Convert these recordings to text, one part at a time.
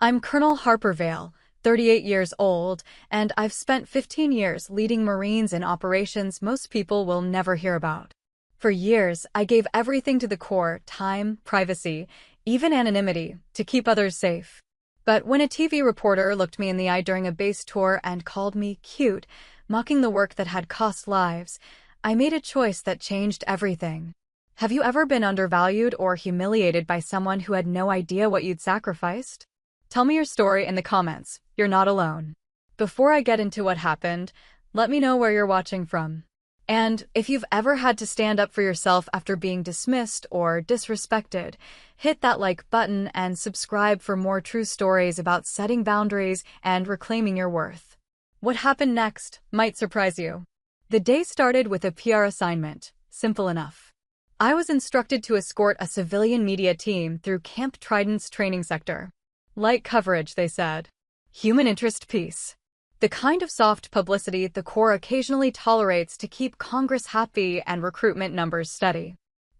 I'm Colonel Harper Vale, 38 years old, and I've spent 15 years leading Marines in operations most people will never hear about. For years, I gave everything to the Corps, time, privacy, even anonymity, to keep others safe. But when a TV reporter looked me in the eye during a base tour and called me cute, mocking the work that had cost lives, I made a choice that changed everything. Have you ever been undervalued or humiliated by someone who had no idea what you'd sacrificed? Tell me your story in the comments. You're not alone. Before I get into what happened, let me know where you're watching from. And if you've ever had to stand up for yourself after being dismissed or disrespected, hit that like button and subscribe for more true stories about setting boundaries and reclaiming your worth. What happened next might surprise you. The day started with a PR assignment, simple enough. I was instructed to escort a civilian media team through Camp Trident's training sector. Light coverage, they said. Human interest piece. The kind of soft publicity the Corps occasionally tolerates to keep Congress happy and recruitment numbers steady.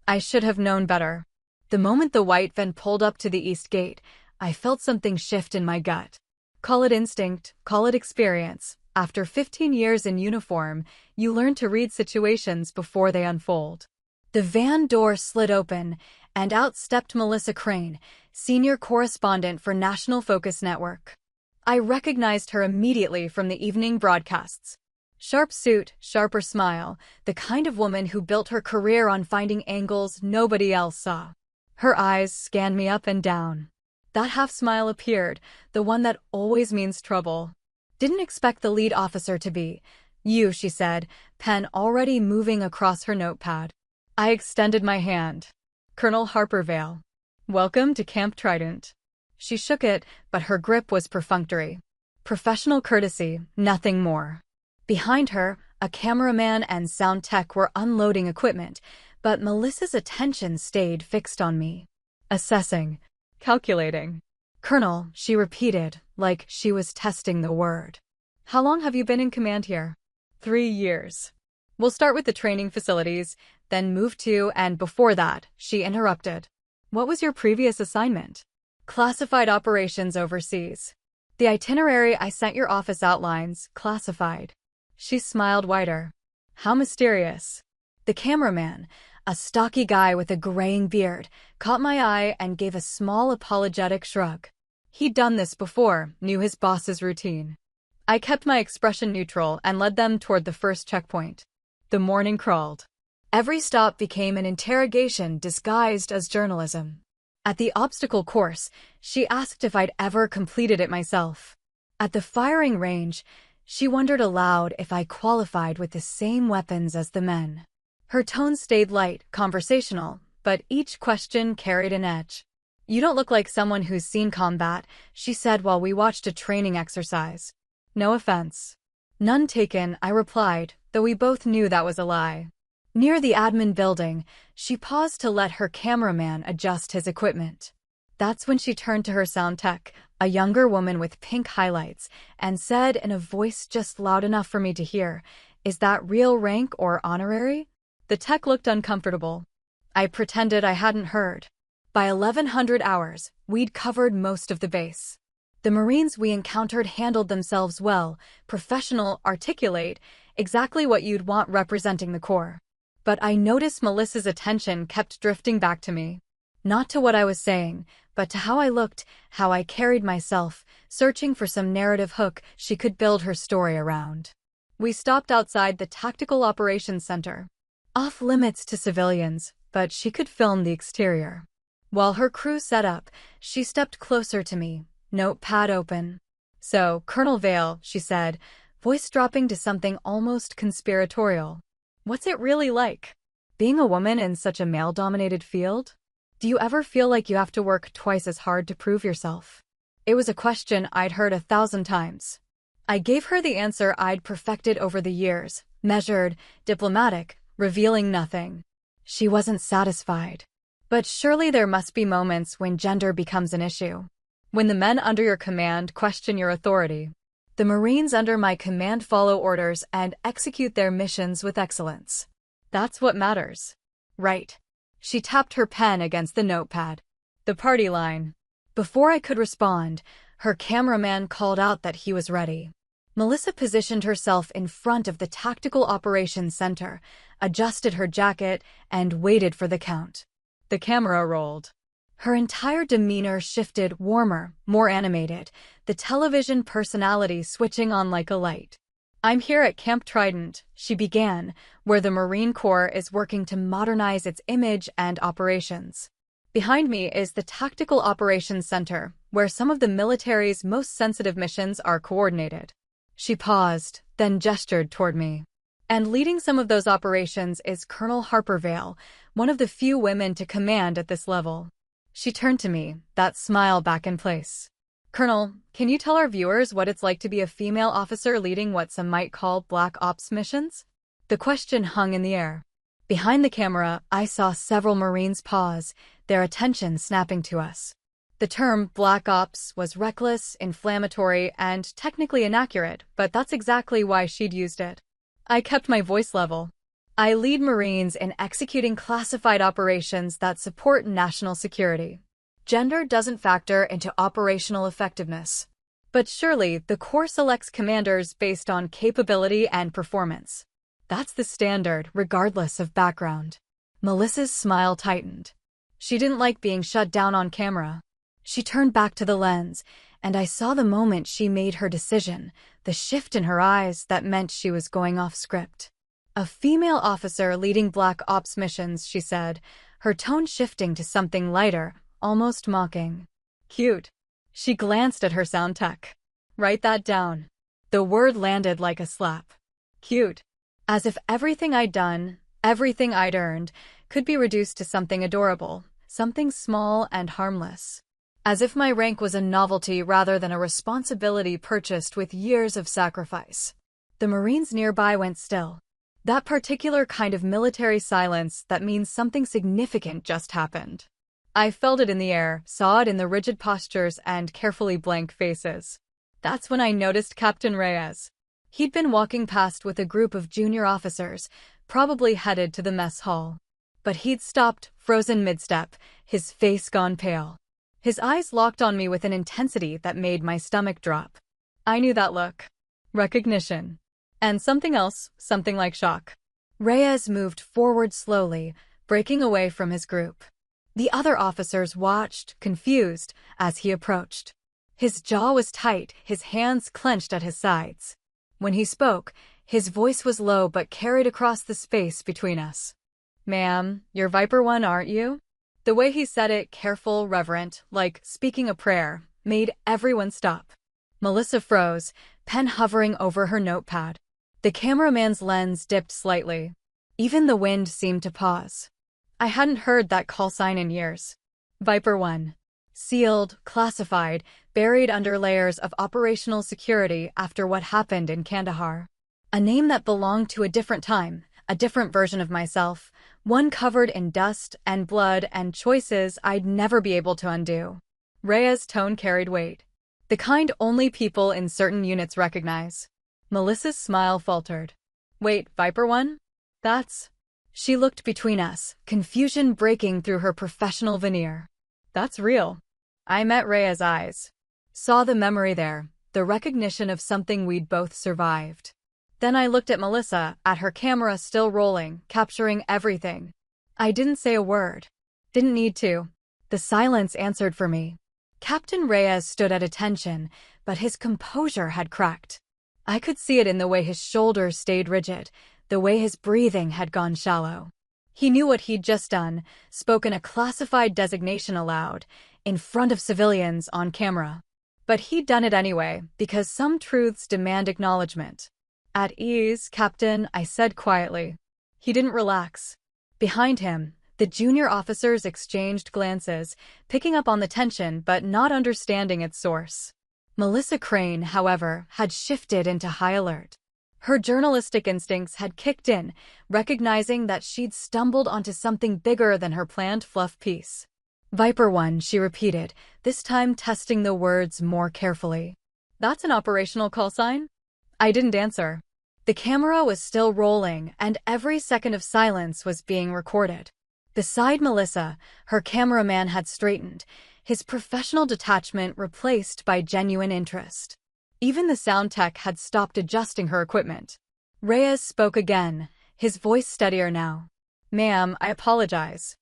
I should have known better. The moment the white van pulled up to the east gate, I felt something shift in my gut. Call it instinct, call it experience. After 15 years in uniform, you learn to read situations before they unfold. The van door slid open, and out stepped Melissa Crane, senior correspondent for National Focus Network. I recognized her immediately from the evening broadcasts. Sharp suit, sharper smile, the kind of woman who built her career on finding angles nobody else saw. Her eyes scanned me up and down. That half smile appeared, the one that always means trouble. Didn't expect the lead officer to be you, she said, pen already moving across her notepad. I extended my hand. Colonel Harper Vale. Welcome to Camp Trident. She shook it, but her grip was perfunctory. Professional courtesy, nothing more. Behind her, a cameraman and sound tech were unloading equipment, but Melissa's attention stayed fixed on me. Assessing. Calculating. Colonel, she repeated, like she was testing the word. How long have you been in command here? 3 years. We'll start with the training facilities, then move to, and before that, she interrupted. What was your previous assignment? Classified operations overseas. The itinerary I sent your office outlines, classified. She smiled wider. How mysterious. The cameraman, a stocky guy with a graying beard, caught my eye and gave a small apologetic shrug. He'd done this before, knew his boss's routine. I kept my expression neutral and led them toward the first checkpoint. The morning crawled. Every stop became an interrogation disguised as journalism. At the obstacle course, she asked if I'd ever completed it myself. At the firing range, she wondered aloud if I qualified with the same weapons as the men. Her tone stayed light, conversational, but each question carried an edge. You don't look like someone who's seen combat, she said while we watched a training exercise. No offense. None taken, I replied, though we both knew that was a lie. Near the admin building, she paused to let her cameraman adjust his equipment. That's when she turned to her sound tech, a younger woman with pink highlights, and said in a voice just loud enough for me to hear, "Is that real rank or honorary?" The tech looked uncomfortable. I pretended I hadn't heard. By 1100 hours, we'd covered most of the base. The Marines we encountered handled themselves well, professional, articulate, exactly what you'd want representing the Corps. But I noticed Melissa's attention kept drifting back to me. Not to what I was saying, but to how I looked, how I carried myself, searching for some narrative hook she could build her story around. We stopped outside the Tactical Operations Center. Off limits to civilians, but she could film the exterior. While her crew set up, she stepped closer to me, notepad open. So, Colonel Vale, she said, voice dropping to something almost conspiratorial. What's it really like, being a woman in such a male-dominated field? Do you ever feel like you have to work twice as hard to prove yourself? It was a question I'd heard 1,000 times. I gave her the answer I'd perfected over the years, measured, diplomatic, revealing nothing. She wasn't satisfied. But surely there must be moments when gender becomes an issue. When the men under your command question your authority. The Marines under my command follow orders and execute their missions with excellence. That's what matters. Right. She tapped her pen against the notepad. The party line. Before I could respond, Her cameraman called out that he was ready. Melissa positioned herself in front of the Tactical Operations Center, adjusted her jacket, and waited for the count. The camera rolled. Her entire demeanor shifted, warmer, more animated, the television personality switching on like a light. "I'm here at Camp Trident," she began, "where the Marine Corps is working to modernize its image and operations. Behind me is the Tactical Operations Center, where some of the military's most sensitive missions are coordinated." She paused, then gestured toward me. "And leading some of those operations is Colonel Harper Vale, one of the few women to command at this level." She turned to me, that smile back in place. "Colonel, can you tell our viewers what it's like to be a female officer leading what some might call Black Ops missions?" The question hung in the air. Behind the camera, I saw several Marines pause, their attention snapping to us. The term Black Ops was reckless, inflammatory, and technically inaccurate, but that's exactly why she'd used it. I kept my voice level. "I lead Marines in executing classified operations that support national security. Gender doesn't factor into operational effectiveness. But surely the Corps selects commanders based on capability and performance. That's the standard, regardless of background." Melissa's smile tightened. She didn't like being shut down on camera. She turned back to the lens, and I saw the moment she made her decision, the shift in her eyes that meant she was going off script. "A female officer leading Black Ops missions," she said, her tone shifting to something lighter, almost mocking. "Cute." She glanced at her sound tech. "Write that down." The word landed like a slap. Cute. As if everything I'd done, everything I'd earned, could be reduced to something adorable, something small and harmless. As if my rank was a novelty rather than a responsibility purchased with years of sacrifice. The Marines nearby went still. That particular kind of military silence that means something significant just happened. I felt it in the air, saw it in the rigid postures and carefully blank faces. That's when I noticed Captain Reyes. He'd been walking past with a group of junior officers, probably headed to the mess hall. But he'd stopped, frozen mid-step, his face gone pale. His eyes locked on me with an intensity that made my stomach drop. I knew that look. Recognition. And something else, something like shock. Reyes moved forward slowly, breaking away from his group. The other officers watched, confused, as he approached. His jaw was tight, his hands clenched at his sides. When he spoke, his voice was low but carried across the space between us. "Ma'am, you're Viper 1, aren't you?" The way he said it, careful, reverent, like speaking a prayer, made everyone stop. Melissa froze, pen hovering over her notepad. The cameraman's lens dipped slightly. Even the wind seemed to pause. I hadn't heard that call sign in years. Viper 1. Sealed, classified, buried under layers of operational security after what happened in Kandahar. A name that belonged to a different time, a different version of myself, one covered in dust and blood and choices I'd never be able to undo. Rhea's tone carried weight. The kind only people in certain units recognize. Melissa's smile faltered. "Wait, Viper 1? That's..." She looked between us, confusion breaking through her professional veneer. "That's real." I met Rhea's eyes. Saw the memory there, the recognition of something we'd both survived. Then I looked at Melissa, at her camera still rolling, capturing everything. I didn't say a word. Didn't need to. The silence answered for me. Captain Reyes stood at attention, but his composure had cracked. I could see it in the way his shoulders stayed rigid, the way his breathing had gone shallow. He knew what he'd just done, spoken a classified designation aloud, in front of civilians on camera. But he'd done it anyway, because some truths demand acknowledgement. "At ease, Captain," I said quietly. He didn't relax. Behind him, the junior officers exchanged glances, picking up on the tension but not understanding its source. Melissa Crane, however, had shifted into high alert. Her journalistic instincts had kicked in, recognizing that she'd stumbled onto something bigger than her planned fluff piece. "Viper 1, she repeated, this time testing the words more carefully. "That's an operational call sign?" I didn't answer. The camera was still rolling, and every second of silence was being recorded. Beside Melissa, her cameraman had straightened, his professional detachment replaced by genuine interest. Even the sound tech had stopped adjusting her equipment. Reyes spoke again, his voice steadier now. "Ma'am, I apologize.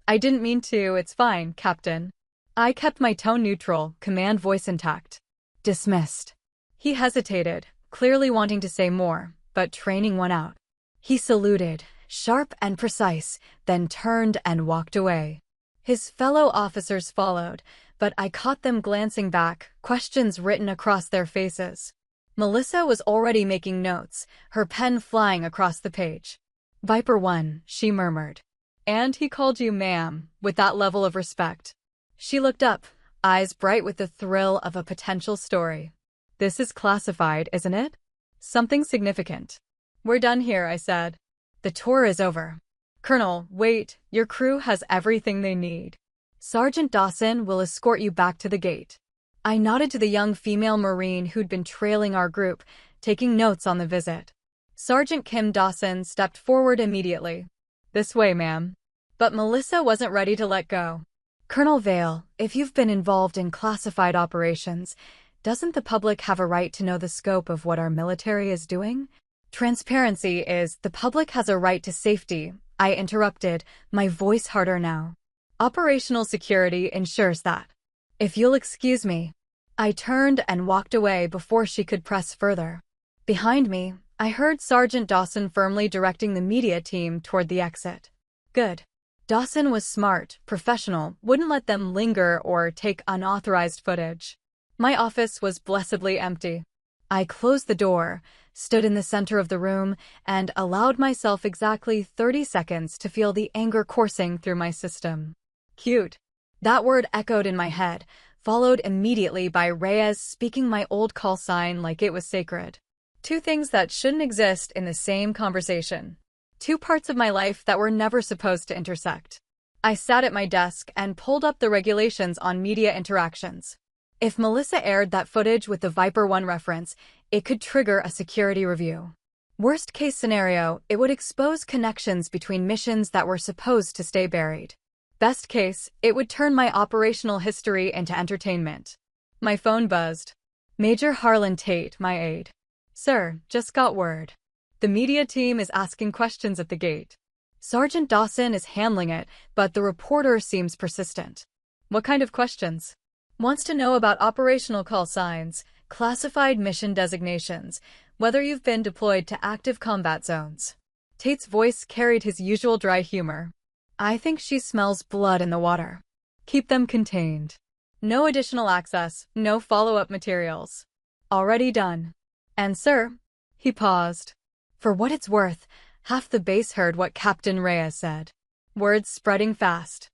I didn't mean to, it's fine, Captain." I kept my tone neutral, command voice intact. "Dismissed." He hesitated, clearly wanting to say more, but training won out. He saluted, sharp and precise, then turned and walked away. His fellow officers followed, but I caught them glancing back, questions written across their faces. Melissa was already making notes, her pen flying across the page. "Viper 1, she murmured. "And he called you ma'am, with that level of respect." She looked up, eyes bright with the thrill of a potential story. "This is classified, isn't it? Something significant." "We're done here," I said. "The tour is over." "Colonel, wait, your crew has everything they need. Sergeant Dawson will escort you back to the gate." I nodded to the young female Marine who'd been trailing our group, taking notes on the visit. Sergeant Kim Dawson stepped forward immediately. "This way, ma'am." But Melissa wasn't ready to let go. "Colonel Vale, if you've been involved in classified operations, doesn't the public have a right to know the scope of what our military is doing?" "Transparency is, the public has a right to safety," I interrupted, my voice harder now. "Operational security ensures that. If you'll excuse me." I turned and walked away before she could press further. Behind me, I heard Sergeant Dawson firmly directing the media team toward the exit. Good. Dawson was smart, professional, wouldn't let them linger or take unauthorized footage. My office was blessedly empty. I closed the door, stood in the center of the room, and allowed myself exactly 30 seconds to feel the anger coursing through my system. Cute. That word echoed in my head, followed immediately by Reyes speaking my old call sign like it was sacred. Two things that shouldn't exist in the same conversation. Two parts of my life that were never supposed to intersect. I sat at my desk and pulled up the regulations on media interactions. If Melissa aired that footage with the Viper 1 reference, it could trigger a security review. Worst case scenario, it would expose connections between missions that were supposed to stay buried. Best case, it would turn my operational history into entertainment. My phone buzzed. Major Harlan Tate, my aide. "Sir, just got word. The media team is asking questions at the gate. Sergeant Dawson is handling it, but the reporter seems persistent." "What kind of questions?" "Wants to know about operational call signs, classified mission designations, whether you've been deployed to active combat zones." Tate's voice carried his usual dry humor. "I think she smells blood in the water. Keep them contained. No additional access, no follow-up materials. Already done. And sir," he paused. For what it's worth, half the base heard what Captain Reyes said. Words spreading fast.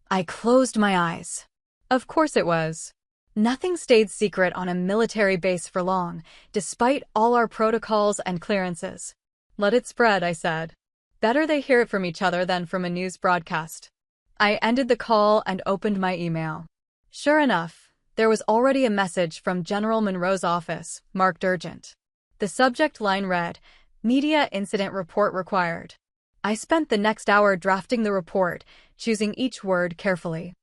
I closed my eyes. Of course it was. Nothing stayed secret on a military base for long, despite all our protocols and clearances. "Let it spread," I said. "Better they hear it from each other than from a news broadcast." I ended the call and opened my email. Sure enough, there was already a message from General Monroe's office, marked urgent. The subject line read, "Media Incident Report Required." I spent the next hour drafting the report, choosing each word carefully.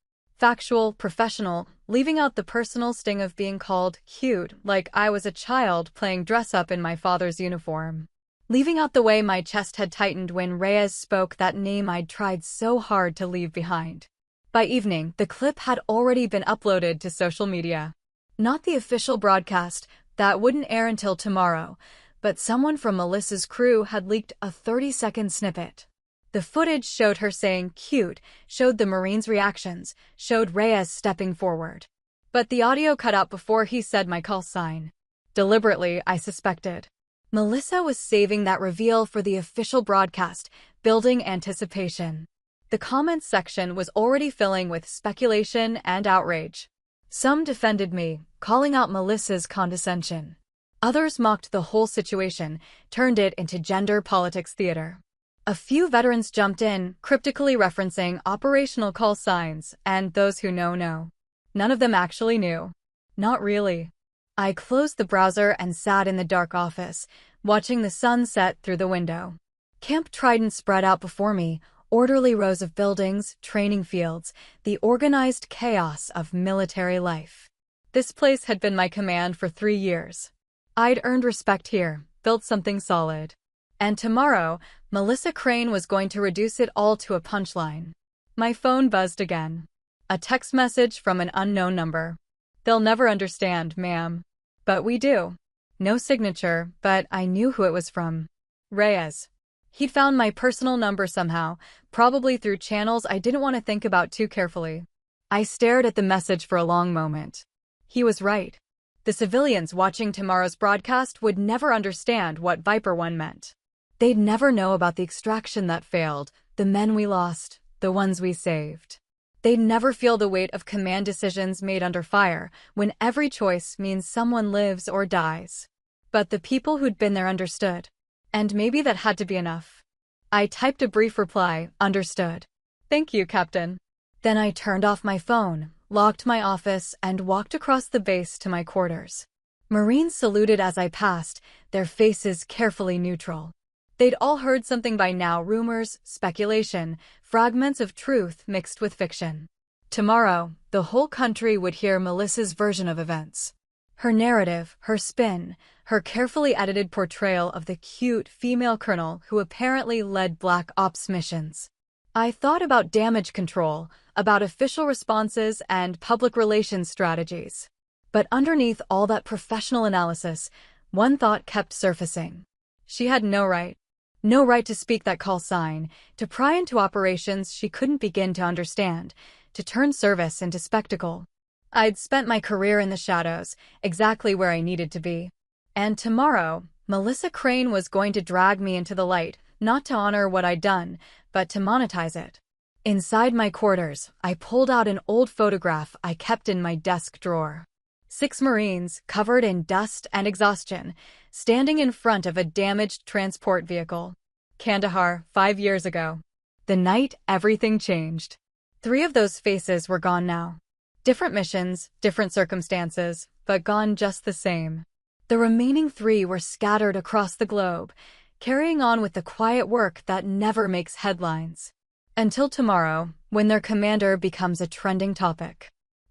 Factual, professional, leaving out the personal sting of being called cute like I was a child playing dress-up in my father's uniform. Leaving out the way my chest had tightened when Reyes spoke that name I'd tried so hard to leave behind. By evening, the clip had already been uploaded to social media. Not the official broadcast, that wouldn't air until tomorrow, but someone from Melissa's crew had leaked a 30-second snippet. The footage showed her saying cute, showed the Marine's reactions, showed Reyes stepping forward. But the audio cut out before he said my call sign. Deliberately, I suspected. Melissa was saving that reveal for the official broadcast, building anticipation. The comments section was already filling with speculation and outrage. Some defended me, calling out Melissa's condescension. Others mocked the whole situation, turned it into gender politics theater. A few veterans jumped in, cryptically referencing operational call signs, and those who know. None of them actually knew. Not really. I closed the browser and sat in the dark office, watching the sun set through the window. Camp Trident spread out before me, Orderly rows of buildings, training fields, the organized chaos of military life. This place had been my command for 3 years. I'd earned respect here, built something solid. And tomorrow, Melissa Crane was going to reduce it all to a punchline. My phone buzzed again. A text message from an unknown number. "They'll never understand, ma'am." But we do. No signature, but I knew who it was from. Reyes. He'd found my personal number somehow, probably through channels I didn't want to think about too carefully. I stared at the message for a long moment. He was right. The civilians watching tomorrow's broadcast would never understand what Viper 1 meant. They'd never know about the extraction that failed, the men we lost, the ones we saved. They'd never feel the weight of command decisions made under fire, when every choice means someone lives or dies. But the people who'd been there understood. And maybe that had to be enough. I typed a brief reply, "Understood. Thank you, Captain." Then I turned off my phone, locked my office, and walked across the base to my quarters. Marines saluted as I passed, their faces carefully neutral. They'd all heard something by now, rumors, speculation, fragments of truth mixed with fiction. Tomorrow, the whole country would hear Melissa's version of events. Her narrative, her spin, her carefully edited portrayal of the cute female colonel who apparently led Black Ops missions. I thought about damage control, about official responses and public relations strategies. But underneath all that professional analysis, one thought kept surfacing. She had no right. No right to speak that call sign, to pry into operations she couldn't begin to understand, to turn service into spectacle. I'd spent my career in the shadows, exactly where I needed to be. And tomorrow, Melissa Crane was going to drag me into the light, not to honor what I'd done, but to monetize it. Inside my quarters, I pulled out an old photograph I kept in my desk drawer. 6 Marines, covered in dust and exhaustion, standing in front of a damaged transport vehicle. Kandahar, 5 years ago. The night everything changed. 3 of those faces were gone now. Different missions, different circumstances, but gone just the same. The remaining 3 were scattered across the globe, carrying on with the quiet work that never makes headlines. Until tomorrow, when their commander becomes a trending topic.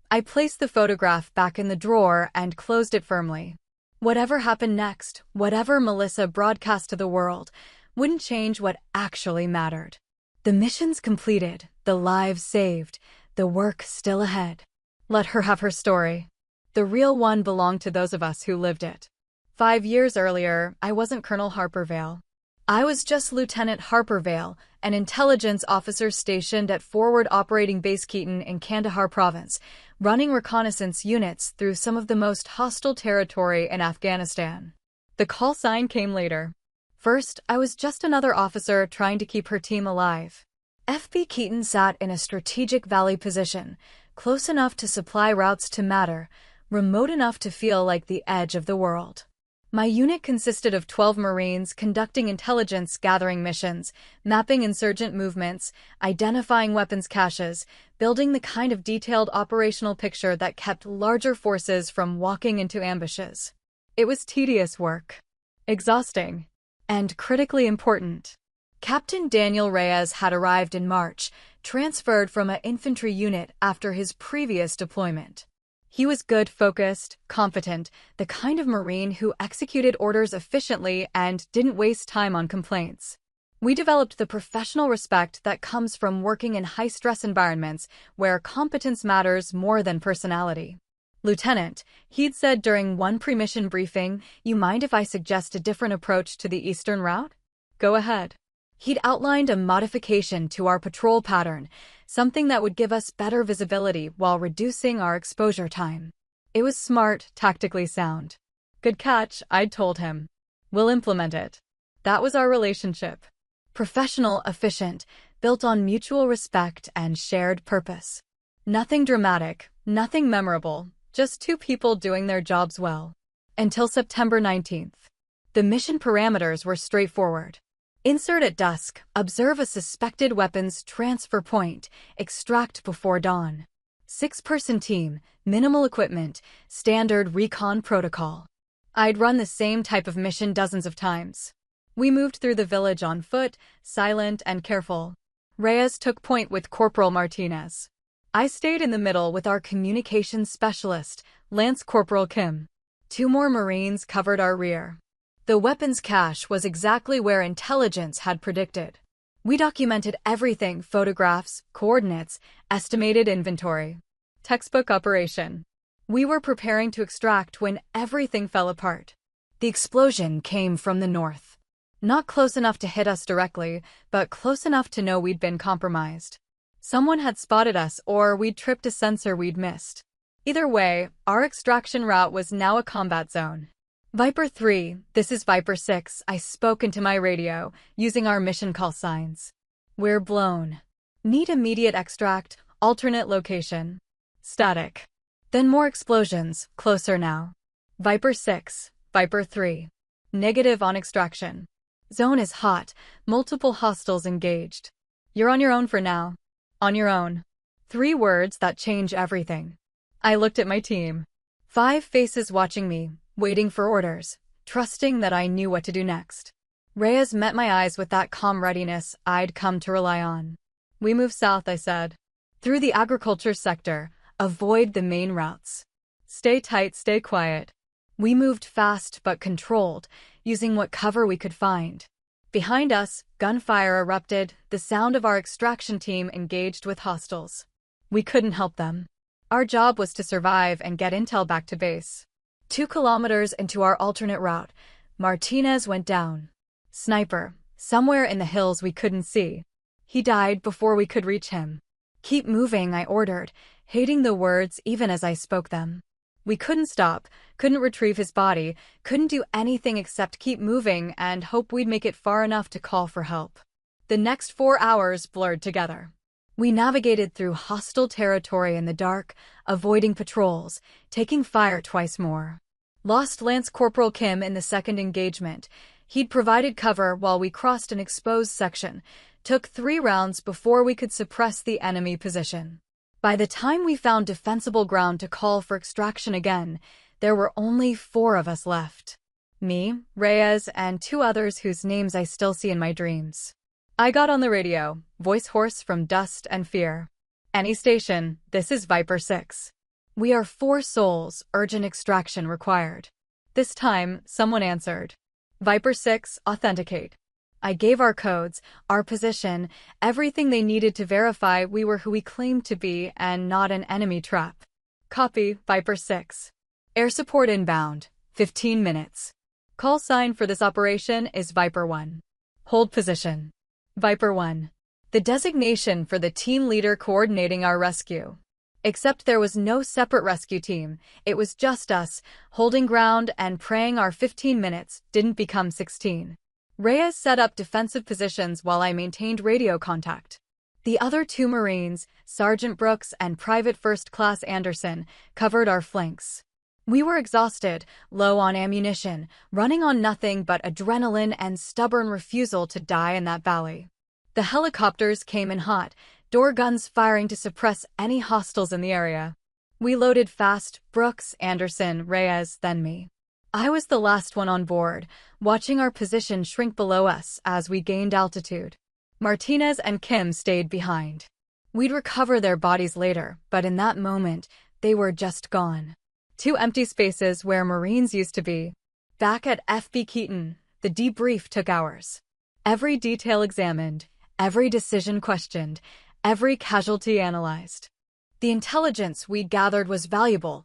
I placed the photograph back in the drawer and closed it firmly. Whatever happened next, whatever Melissa broadcast to the world, wouldn't change what actually mattered. The missions completed, the lives saved, the work still ahead. Let her have her story. The real one belonged to those of us who lived it. 5 years earlier, I wasn't Colonel Harper Vale. I was just Lieutenant Harper Vale, an intelligence officer stationed at Forward Operating Base Keaton in Kandahar Province, running reconnaissance units through some of the most hostile territory in Afghanistan. The call sign came later. First, I was just another officer trying to keep her team alive. FB Keaton sat in a strategic valley position, close enough to supply routes to matter, remote enough to feel like the edge of the world. My unit consisted of 12 Marines conducting intelligence-gathering missions, mapping insurgent movements, identifying weapons caches, building the kind of detailed operational picture that kept larger forces from walking into ambushes. It was tedious work. Exhausting. And critically important. Captain Daniel Reyes had arrived in March, transferred from an infantry unit after his previous deployment. He was good, focused, competent, the kind of Marine who executed orders efficiently and didn't waste time on complaints. We developed the professional respect that comes from working in high-stress environments where competence matters more than personality. "Lieutenant," he'd said during one pre-mission briefing, "you mind if I suggest a different approach to the eastern route?" "Go ahead." He'd outlined a modification to our patrol pattern, something that would give us better visibility while reducing our exposure time. It was smart, tactically sound. "Good catch," I'd told him. "We'll implement it." That was our relationship. Professional, efficient, built on mutual respect and shared purpose. Nothing dramatic, nothing memorable, just 2 people doing their jobs well. Until September 19th. The mission parameters were straightforward. Insert at dusk, observe a suspected weapons transfer point, extract before dawn. 6-person team, minimal equipment, standard recon protocol. I'd run the same type of mission dozens of times. We moved through the village on foot, silent and careful. Reyes took point with Corporal Martinez. I stayed in the middle with our communications specialist, Lance Corporal Kim. 2 more Marines covered our rear. The weapons cache was exactly where intelligence had predicted. We documented everything: photographs, coordinates, estimated inventory. Textbook operation. We were preparing to extract when everything fell apart. The explosion came from the north. Not close enough to hit us directly, but close enough to know we'd been compromised. Someone had spotted us, or we'd tripped a sensor we'd missed. Either way, our extraction route was now a combat zone. Viper 3, this is Viper 6, I spoke into my radio, using our mission call signs. We're blown. Need immediate extract, alternate location. Static. Then more explosions, closer now. Viper 6, Viper 3. Negative on extraction. Zone is hot, multiple hostiles engaged. You're on your own for now. On your own. 3 words that change everything. I looked at my team. 5 faces watching me, waiting for orders, trusting that I knew what to do next. Reyes met my eyes with that calm readiness I'd come to rely on. We move south, I said. Through the agriculture sector, avoid the main routes. Stay tight, stay quiet. We moved fast but controlled, using what cover we could find. Behind us, gunfire erupted, the sound of our extraction team engaged with hostiles. We couldn't help them. Our job was to survive and get intel back to base. 2 kilometers into our alternate route, Martinez went down. Sniper, somewhere in the hills we couldn't see. He died before we could reach him. Keep moving, I ordered, hating the words even as I spoke them. We couldn't stop, couldn't retrieve his body, couldn't do anything except keep moving and hope we'd make it far enough to call for help. The next 4 hours blurred together. We navigated through hostile territory in the dark, avoiding patrols, taking fire twice more. Lost Lance Corporal Kim in the second engagement. He'd provided cover while we crossed an exposed section. Took 3 rounds before we could suppress the enemy position. By the time we found defensible ground to call for extraction again, there were only 4 of us left. Me, Reyes, and 2 others whose names I still see in my dreams. I got on the radio, voice hoarse from dust and fear. Any station, this is Viper 6. We are 4 souls, urgent extraction required. This time, someone answered. Viper 6, authenticate. I gave our codes, our position, everything they needed to verify we were who we claimed to be and not an enemy trap. Copy, Viper 6. Air support inbound, 15 minutes. Call sign for this operation is Viper 1. Hold position. Viper 1. The designation for the team leader coordinating our rescue. Except there was no separate rescue team, it was just us, holding ground and praying our 15 minutes didn't become 16. Reyes set up defensive positions while I maintained radio contact. The other 2 Marines, Sergeant Brooks and Private First Class Anderson, covered our flanks. We were exhausted, low on ammunition, running on nothing but adrenaline and stubborn refusal to die in that valley. The helicopters came in hot, door guns firing to suppress any hostiles in the area. We loaded fast, Brooks, Anderson, Reyes, then me. I was the last one on board, watching our position shrink below us as we gained altitude. Martinez and Kim stayed behind. We'd recover their bodies later, but in that moment, they were just gone. 2 empty spaces where Marines used to be. Back at FB Keaton, the debrief took hours. Every detail examined, every decision questioned, every casualty analyzed. The intelligence we gathered was valuable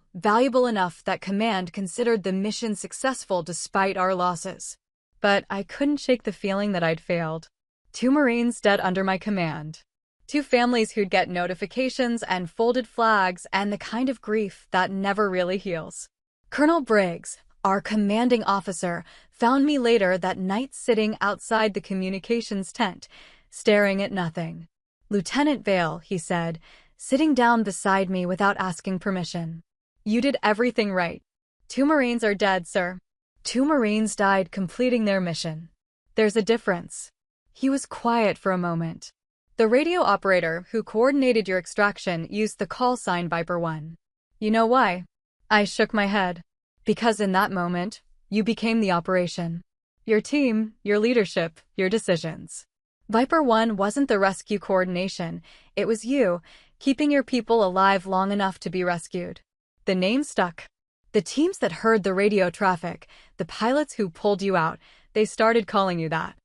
enough that Command considered the mission successful despite our losses. But I couldn't shake the feeling that I'd failed. 2 Marines dead under my command. 2 families who'd get notifications and folded flags and the kind of grief that never really heals. Colonel Briggs, our commanding officer, found me later that night sitting outside the communications tent, staring at nothing. Lieutenant Vale, he said, sitting down beside me without asking permission. You did everything right. 2 Marines are dead, sir. 2 Marines died completing their mission. There's a difference. He was quiet for a moment. The radio operator who coordinated your extraction used the call sign Viper 1. You know why? I shook my head. Because in that moment, you became the operation. Your team, your leadership, your decisions. Viper 1 wasn't the rescue coordination, it was you, keeping your people alive long enough to be rescued. The name stuck. The teams that heard the radio traffic, the pilots who pulled you out, they started calling you that.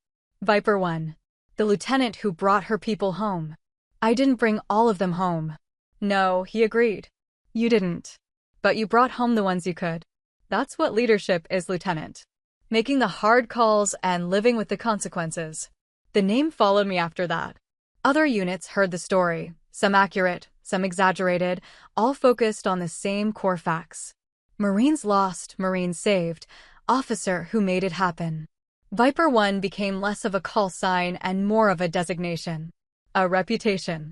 Viper 1. The lieutenant who brought her people home. I didn't bring all of them home. No, he agreed. You didn't. But you brought home the ones you could. That's what leadership is, Lieutenant. Making the hard calls and living with the consequences. The name followed me after that. Other units heard the story, some accurate, some exaggerated, all focused on the same core facts. Marines lost, Marines saved, officer who made it happen. Viper 1 became less of a call sign and more of a designation. A reputation.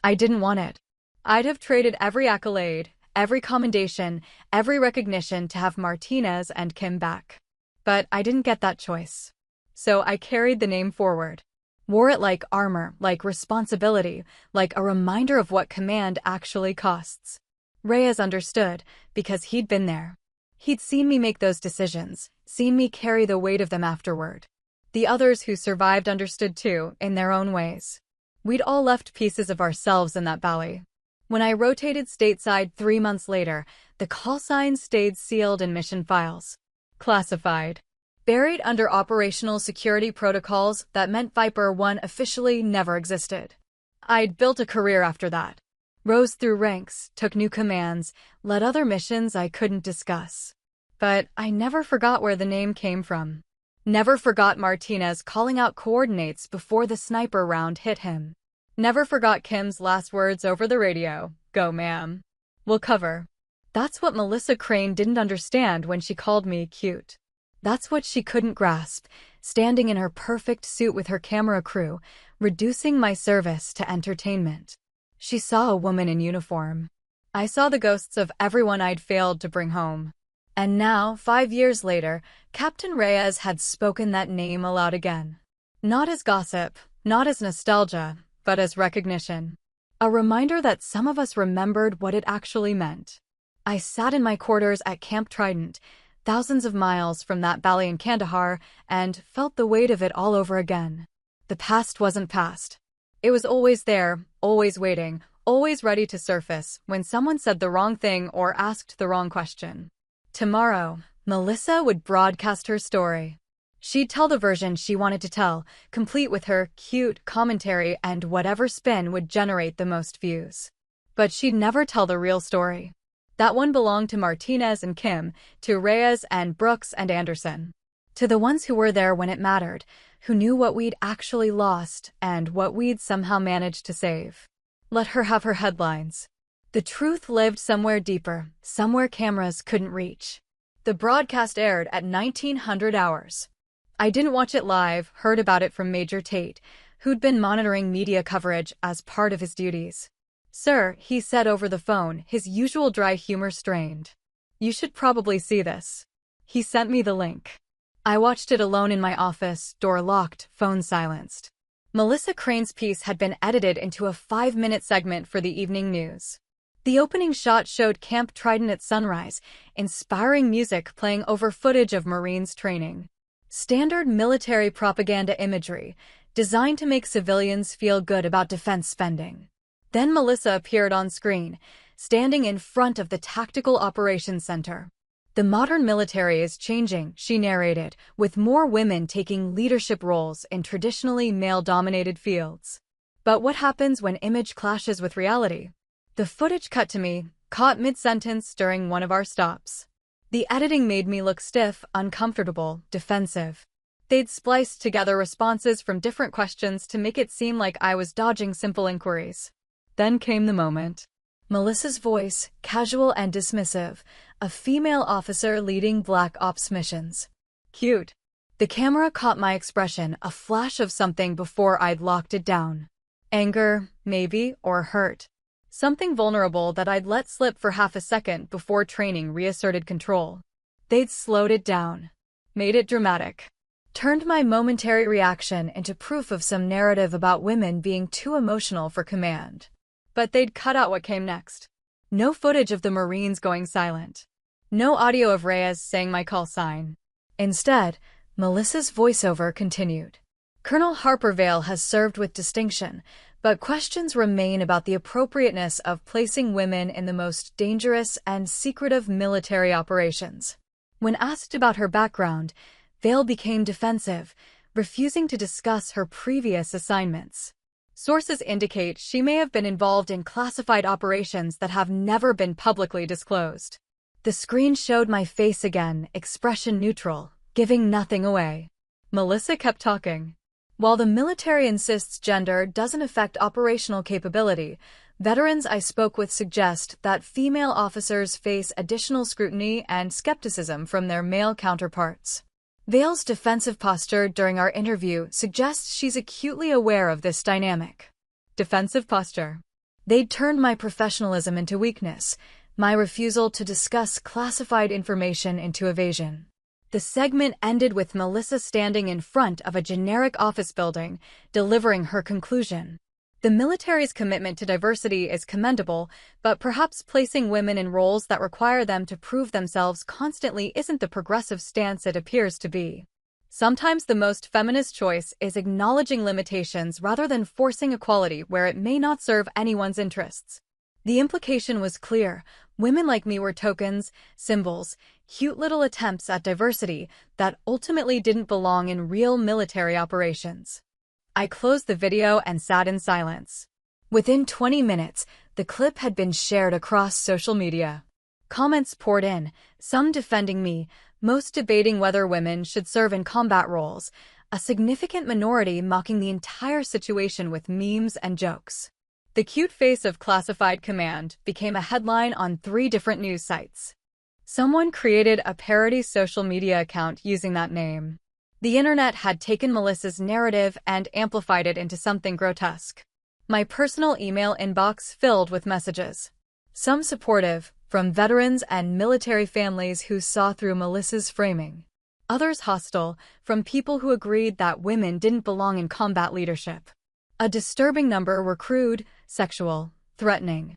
I didn't want it. I'd have traded every accolade, every commendation, every recognition to have Martinez and Kim back. But I didn't get that choice. So I carried the name forward. Wore it like armor, like responsibility, like a reminder of what command actually costs. Reyes understood, because he'd been there. He'd seen me make those decisions, seen me carry the weight of them afterward. The others who survived understood too, in their own ways. We'd all left pieces of ourselves in that valley. When I rotated stateside 3 months later, the call signs stayed sealed in mission files. Classified. Buried under operational security protocols that meant Viper 1 officially never existed. I'd built a career after that. Rose through ranks, took new commands, led other missions I couldn't discuss. But I never forgot where the name came from. Never forgot Martinez calling out coordinates before the sniper round hit him. Never forgot Kim's last words over the radio, "Go, ma'am. We'll cover." That's what Melissa Crane didn't understand when she called me cute. That's what she couldn't grasp, standing in her perfect suit with her camera crew, reducing my service to entertainment. She saw a woman in uniform. I saw the ghosts of everyone I'd failed to bring home. And now, 5 years later, Captain Reyes had spoken that name aloud again. Not as gossip, not as nostalgia, but as recognition. A reminder that some of us remembered what it actually meant. I sat in my quarters at Camp Trident, thousands of miles from that valley in Kandahar, and felt the weight of it all over again. The past wasn't past. It was always there, always waiting, always ready to surface when someone said the wrong thing or asked the wrong question. Tomorrow, Melissa would broadcast her story. She'd tell the version she wanted to tell, complete with her cute commentary and whatever spin would generate the most views. But she'd never tell the real story. That one belonged to Martinez and Kim, to Reyes and Brooks and Anderson. To the ones who were there when it mattered, who knew what we'd actually lost and what we'd somehow managed to save. Let her have her headlines. The truth lived somewhere deeper, somewhere cameras couldn't reach. The broadcast aired at 1900 hours. I didn't watch it live, heard about it from Major Tate, who'd been monitoring media coverage as part of his duties. "Sir," he said over the phone, his usual dry humor strained. "You should probably see this." He sent me the link. I watched it alone in my office, door locked, phone silenced. Melissa Crane's piece had been edited into a 5-minute segment for the evening news. The opening shot showed Camp Trident at sunrise, inspiring music playing over footage of Marines training. Standard military propaganda imagery, designed to make civilians feel good about defense spending. Then Melissa appeared on screen, standing in front of the Tactical Operations Center. "The modern military is changing," she narrated, with more women taking leadership roles in traditionally male-dominated fields. But what happens when image clashes with reality? The footage cut to me, caught mid-sentence during one of our stops. The editing made me look stiff, uncomfortable, defensive. They'd spliced together responses from different questions to make it seem like I was dodging simple inquiries. Then came the moment. Melissa's voice, casual and dismissive, a female officer leading Black Ops missions. Cute. The camera caught my expression, a flash of something before I'd locked it down. Anger, maybe, or hurt. Something vulnerable that I'd let slip for half a second before training reasserted control. They'd slowed it down. Made it dramatic. Turned my momentary reaction into proof of some narrative about women being too emotional for command. But they'd cut out what came next. No footage of the Marines going silent. No audio of Reyes saying my call sign. Instead, Melissa's voiceover continued. Colonel Harper Vale has served with distinction, but questions remain about the appropriateness of placing women in the most dangerous and secretive military operations. When asked about her background, Vale became defensive, refusing to discuss her previous assignments. Sources indicate she may have been involved in classified operations that have never been publicly disclosed. The screen showed my face again, expression neutral, giving nothing away. Melissa kept talking. While the military insists gender doesn't affect operational capability, veterans I spoke with suggest that female officers face additional scrutiny and skepticism from their male counterparts. Vale's defensive posture during our interview suggests she's acutely aware of this dynamic. Defensive posture. They'd turned my professionalism into weakness, my refusal to discuss classified information into evasion. The segment ended with Melissa standing in front of a generic office building, delivering her conclusion. The military's commitment to diversity is commendable, but perhaps placing women in roles that require them to prove themselves constantly isn't the progressive stance it appears to be. Sometimes the most feminist choice is acknowledging limitations rather than forcing equality where it may not serve anyone's interests. The implication was clear. Women like me were tokens, symbols, cute little attempts at diversity that ultimately didn't belong in real military operations. I closed the video and sat in silence. Within 20 minutes, the clip had been shared across social media. Comments poured in, some defending me, most debating whether women should serve in combat roles, a significant minority mocking the entire situation with memes and jokes. The cute face of classified command became a headline on 3 different news sites. Someone created a parody social media account using that name. The internet had taken Melissa's narrative and amplified it into something grotesque. My personal email inbox filled with messages. Some supportive, from veterans and military families who saw through Melissa's framing. Others hostile, from people who agreed that women didn't belong in combat leadership. A disturbing number were crude, sexual, threatening.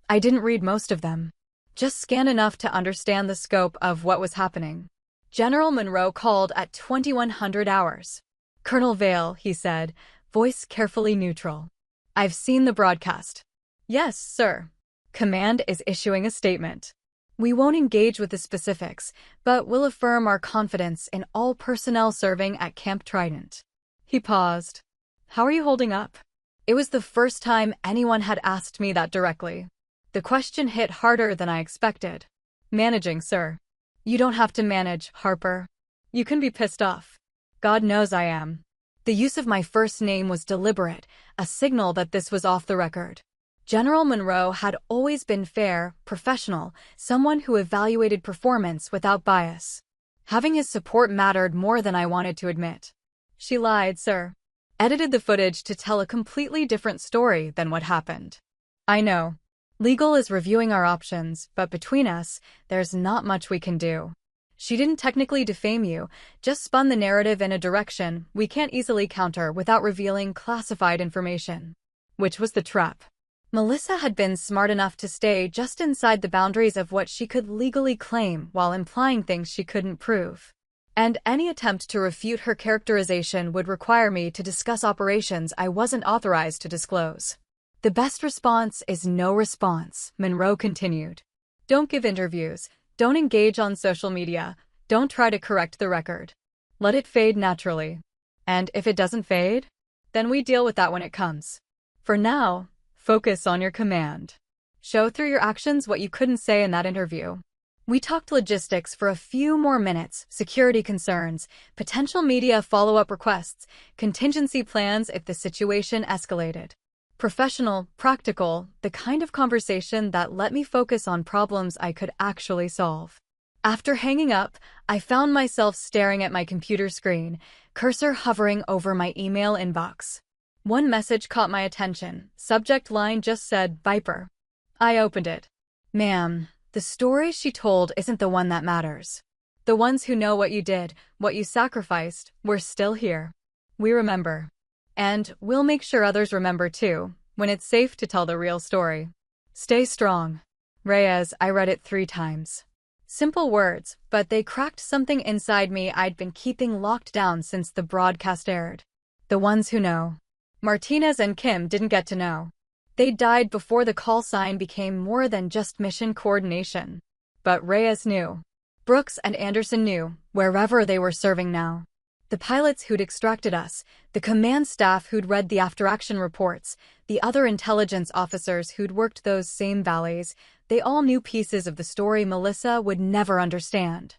I didn't read most of them. Just scanned enough to understand the scope of what was happening. General Monroe called at 2100 hours. Colonel Vale, he said, voice carefully neutral. I've seen the broadcast. Yes, sir. Command is issuing a statement. We won't engage with the specifics, but will affirm our confidence in all personnel serving at Camp Trident. He paused. How are you holding up? It was the first time anyone had asked me that directly. The question hit harder than I expected. Managing, sir. You don't have to manage, Harper. You can be pissed off. God knows I am. The use of my first name was deliberate, a signal that this was off the record. General Monroe had always been fair, professional, someone who evaluated performance without bias. Having his support mattered more than I wanted to admit. She lied, sir. Edited the footage to tell a completely different story than what happened. I know. Legal is reviewing our options, but between us, there's not much we can do. She didn't technically defame you, just spun the narrative in a direction we can't easily counter without revealing classified information. Which was the trap. Melissa had been smart enough to stay just inside the boundaries of what she could legally claim while implying things she couldn't prove. And any attempt to refute her characterization would require me to discuss operations I wasn't authorized to disclose. The best response is no response, Monroe continued. Don't give interviews, don't engage on social media, don't try to correct the record. Let it fade naturally. And if it doesn't fade, then we deal with that when it comes. For now, focus on your command. Show through your actions what you couldn't say in that interview. We talked logistics for a few more minutes, security concerns, potential media follow-up requests, contingency plans if the situation escalated. Professional, practical, the kind of conversation that let me focus on problems I could actually solve. After hanging up, I found myself staring at my computer screen, cursor hovering over my email inbox. One message caught my attention. Subject line just said, Viper. I opened it. Ma'am, the story she told isn't the one that matters. The ones who know what you did, what you sacrificed, we're still here. We remember. And we'll make sure others remember too, when it's safe to tell the real story. Stay strong. Reyes, I read it 3 times. Simple words, but they cracked something inside me I'd been keeping locked down since the broadcast aired. The ones who know. Martinez and Kim didn't get to know. They died before the call sign became more than just mission coordination. But Reyes knew. Brooks and Anderson knew, wherever they were serving now. The pilots who'd extracted us, the command staff who'd read the after-action reports, the other intelligence officers who'd worked those same valleys, they all knew pieces of the story Melissa would never understand.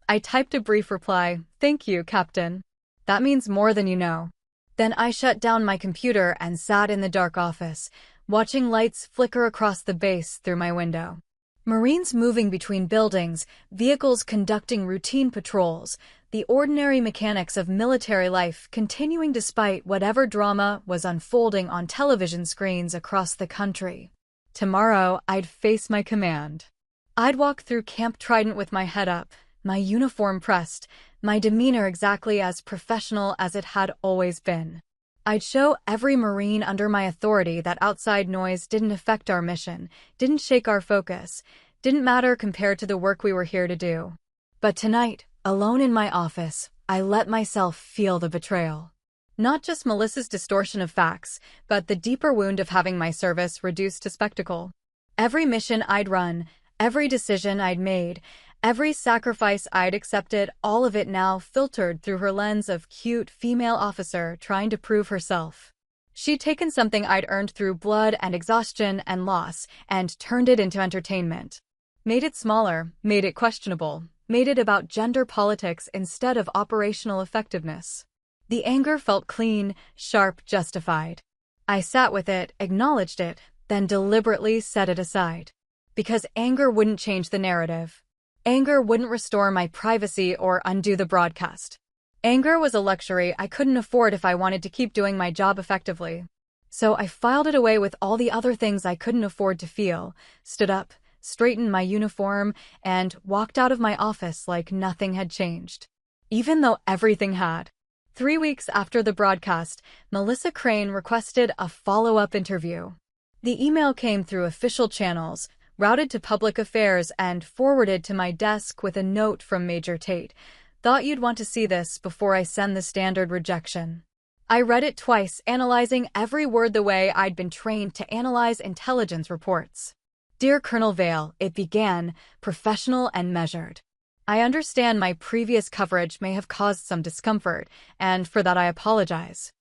I typed a brief reply, "Thank you, Captain. That means more than you know." Then I shut down my computer and sat in the dark office, watching lights flicker across the base through my window. Marines moving between buildings, vehicles conducting routine patrols, the ordinary mechanics of military life continuing despite whatever drama was unfolding on television screens across the country. Tomorrow, I'd face my command. I'd walk through Camp Trident with my head up, my uniform pressed, my demeanor exactly as professional as it had always been. I'd show every Marine under my authority that outside noise didn't affect our mission, didn't shake our focus, didn't matter compared to the work we were here to do. But tonight, alone in my office, I let myself feel the betrayal. Not just Melissa's distortion of facts, but the deeper wound of having my service reduced to spectacle. Every mission I'd run, every decision I'd made, every sacrifice I'd accepted, all of it now filtered through her lens of cute female officer trying to prove herself. She'd taken something I'd earned through blood and exhaustion and loss and turned it into entertainment. Made it smaller, made it questionable, made it about gender politics instead of operational effectiveness. The anger felt clean, sharp, justified. I sat with it, acknowledged it, then deliberately set it aside. Because anger wouldn't change the narrative. Anger wouldn't restore my privacy or undo the broadcast. Anger was a luxury I couldn't afford if I wanted to keep doing my job effectively. So I filed it away with all the other things I couldn't afford to feel, stood up, straightened my uniform, and walked out of my office like nothing had changed. Even though everything had. 3 weeks after the broadcast, Melissa Crane requested a follow-up interview. The email came through official channels, routed to public affairs, and forwarded to my desk with a note from Major Tate. "Thought you'd want to see this before I send the standard rejection." I read it twice, analyzing every word the way I'd been trained to analyze intelligence reports. "Dear Colonel Vale," it began, professional and measured. "I understand my previous coverage may have caused some discomfort, and for that I apologize.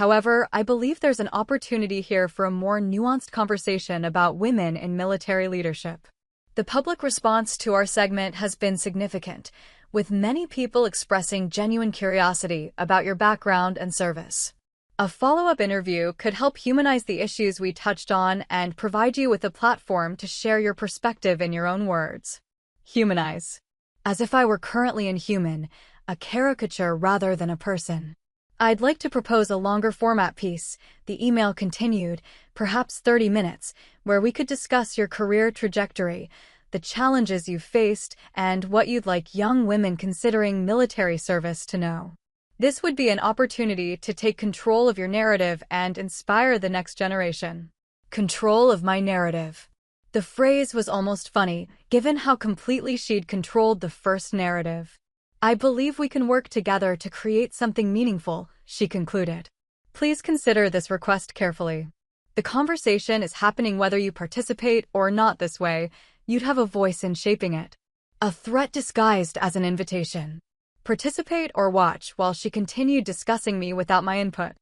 However, I believe there's an opportunity here for a more nuanced conversation about women in military leadership. The public response to our segment has been significant, with many people expressing genuine curiosity about your background and service. A follow-up interview could help humanize the issues we touched on and provide you with a platform to share your perspective in your own words." Humanize. As if I were currently inhuman, a caricature rather than a person. "I'd like to propose a longer format piece," the email continued, "perhaps 30 minutes, where we could discuss your career trajectory, the challenges you've faced, and what you'd like young women considering military service to know. This would be an opportunity to take control of your narrative and inspire the next generation." Control of my narrative. The phrase was almost funny, given how completely she'd controlled the first narrative. "I believe we can work together to create something meaningful," she concluded. "Please consider this request carefully. The conversation is happening whether you participate or not. This way, you'd have a voice in shaping it." A threat disguised as an invitation. Participate or watch while she continued discussing me without my input.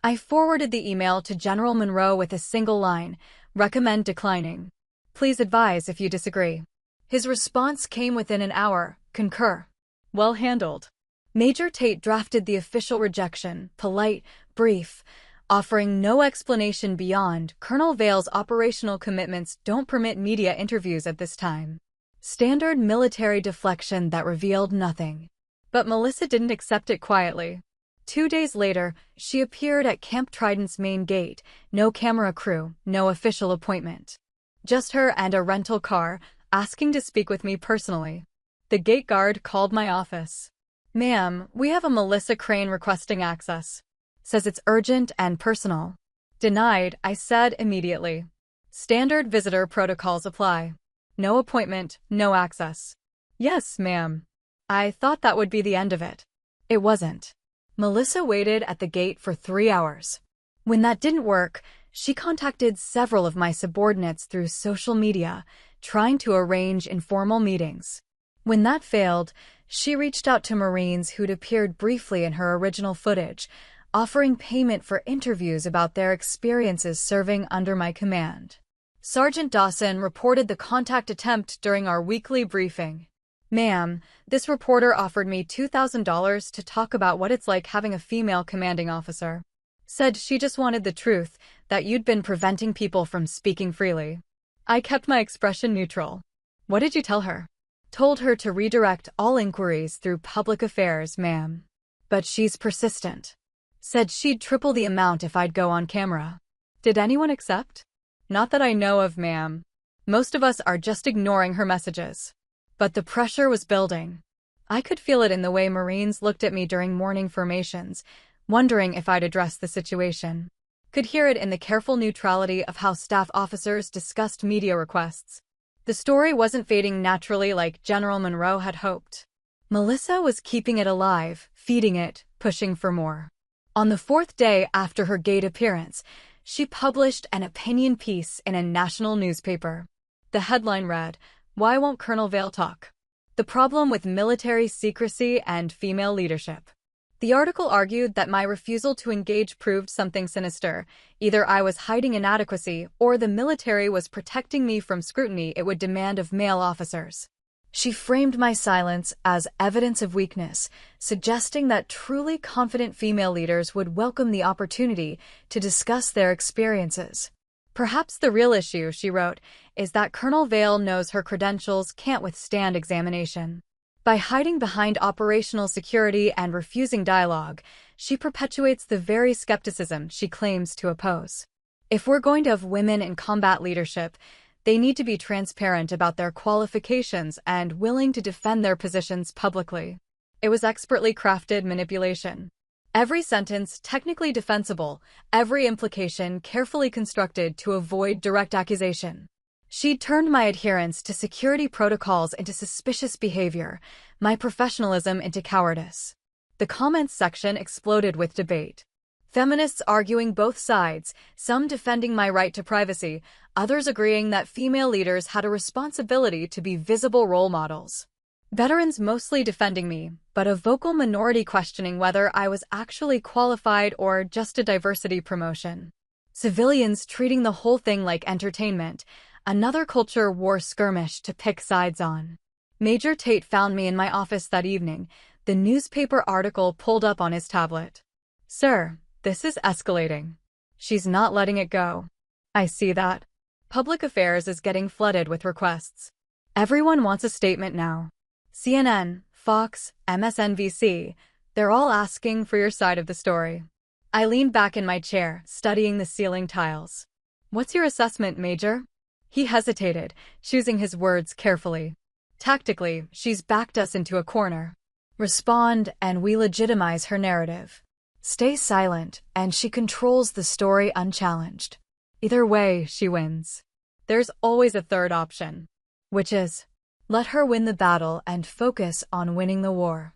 I forwarded the email to General Monroe with a single line, "Recommend declining. Please advise if you disagree." His response came within an hour, "Concur." Well handled. Major Tate drafted the official rejection, polite, brief, offering no explanation beyond Colonel Vale's operational commitments don't permit media interviews at this time. Standard military deflection that revealed nothing. But Melissa didn't accept it quietly. 2 days later, she appeared at Camp Trident's main gate, no camera crew, no official appointment. Just her and a rental car, asking to speak with me personally. The gate guard called my office. "Ma'am, we have a Melissa Crane requesting access. Says it's urgent and personal." "Denied," I said immediately. "Standard visitor protocols apply. No appointment, no access." "Yes, ma'am." I thought that would be the end of it. It wasn't. Melissa waited at the gate for 3 hours. When that didn't work, she contacted several of my subordinates through social media, trying to arrange informal meetings. When that failed, she reached out to Marines who'd appeared briefly in her original footage, offering payment for interviews about their experiences serving under my command. Sergeant Dawson reported the contact attempt during our weekly briefing. "Ma'am, this reporter offered me $2,000 to talk about what it's like having a female commanding officer. Said she just wanted the truth, that you'd been preventing people from speaking freely." I kept my expression neutral. "What did you tell her?" "Told her to redirect all inquiries through public affairs, ma'am. But she's persistent. Said she'd triple the amount if I'd go on camera." "Did anyone accept?" "Not that I know of, ma'am. Most of us are just ignoring her messages." But the pressure was building. I could feel it in the way Marines looked at me during morning formations, wondering if I'd address the situation. Could hear it in the careful neutrality of how staff officers discussed media requests. The story wasn't fading naturally like General Monroe had hoped. Melissa was keeping it alive, feeding it, pushing for more. On the 4th day after her gate appearance, she published an opinion piece in a national newspaper. The headline read, "Why won't Colonel Vale talk? The problem with military secrecy and female leadership." The article argued that my refusal to engage proved something sinister. Either I was hiding inadequacy, or the military was protecting me from scrutiny it would demand of male officers. She framed my silence as evidence of weakness, suggesting that truly confident female leaders would welcome the opportunity to discuss their experiences. "Perhaps the real issue," she wrote, "is that Colonel Vale knows her credentials can't withstand examination. By hiding behind operational security and refusing dialogue, she perpetuates the very skepticism she claims to oppose. If we're going to have women in combat leadership, they need to be transparent about their qualifications and willing to defend their positions publicly." It was expertly crafted manipulation. Every sentence technically defensible, every implication carefully constructed to avoid direct accusation. She'd turned my adherence to security protocols into suspicious behavior, my professionalism into cowardice. The comments section exploded with debate. Feminists arguing both sides, some defending my right to privacy, others agreeing that female leaders had a responsibility to be visible role models. Veterans mostly defending me, but a vocal minority questioning whether I was actually qualified or just a diversity promotion. Civilians treating the whole thing like entertainment, another culture war skirmish to pick sides on. Major Tate found me in my office that evening, the newspaper article pulled up on his tablet. "Sir, this is escalating. She's not letting it go." "I see that. Public affairs is getting flooded with requests. Everyone wants a statement now. CNN, Fox, MSNBC, they're all asking for your side of the story." I leaned back in my chair, studying the ceiling tiles. "What's your assessment, Major?" He hesitated, choosing his words carefully. "Tactically, she's backed us into a corner. Respond, and we legitimize her narrative. Stay silent, and she controls the story unchallenged. Either way, she wins. There's always a third option. Which is, let her win the battle and focus on winning the war."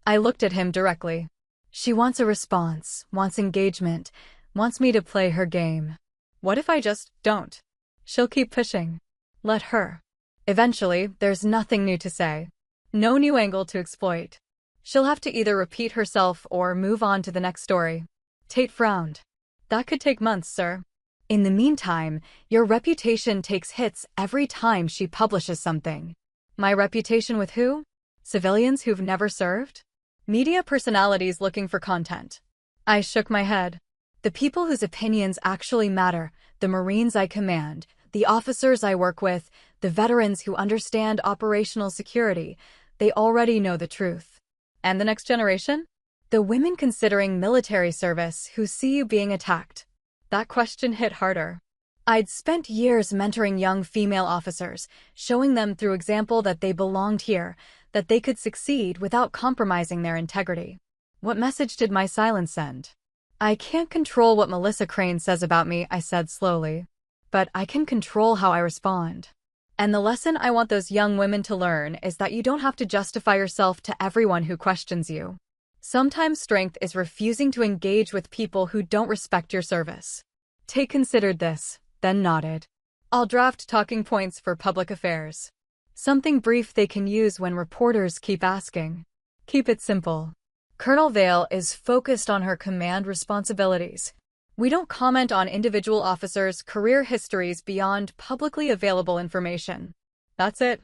I looked at him directly. "She wants a response, wants engagement, wants me to play her game. What if I just don't? She'll keep pushing. Let her. Eventually, there's nothing new to say. No new angle to exploit. She'll have to either repeat herself or move on to the next story." Tate frowned. "That could take months, sir. In the meantime, your reputation takes hits every time she publishes something." "My reputation with who? Civilians who've never served? Media personalities looking for content?" I shook my head. "The people whose opinions actually matter, the Marines I command, the officers I work with, the veterans who understand operational security, they already know the truth." "And the next generation?" "The women considering military service who see you being attacked." That question hit harder. I'd spent years mentoring young female officers, showing them through example that they belonged here, that they could succeed without compromising their integrity. What message did my silence send? "I can't control what Melissa Crane says about me," I said slowly. "But I can control how I respond. And the lesson I want those young women to learn is that you don't have to justify yourself to everyone who questions you. Sometimes strength is refusing to engage with people who don't respect your service. Tate considered this, then nodded. I'll draft talking points for public affairs. Something brief they can use when reporters keep asking. Keep it simple. Colonel Vale is focused on her command responsibilities. We don't comment on individual officers' career histories beyond publicly available information. That's it.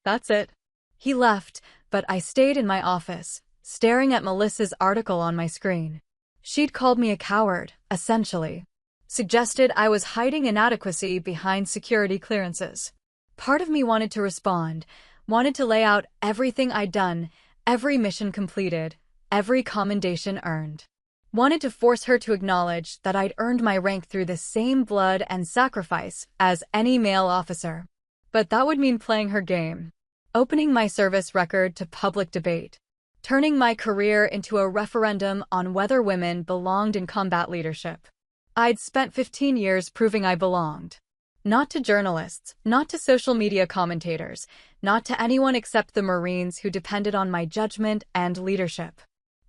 That's it. He left, but I stayed in my office, staring at Melissa's article on my screen. She'd called me a coward, essentially. Suggested I was hiding inadequacy behind security clearances. Part of me wanted to respond, wanted to lay out everything I'd done, every mission completed, every commendation earned. Wanted to force her to acknowledge that I'd earned my rank through the same blood and sacrifice as any male officer. But that would mean playing her game. Opening my service record to public debate. Turning my career into a referendum on whether women belonged in combat leadership. I'd spent 15 years proving I belonged. Not to journalists, not to social media commentators, not to anyone except the Marines who depended on my judgment and leadership.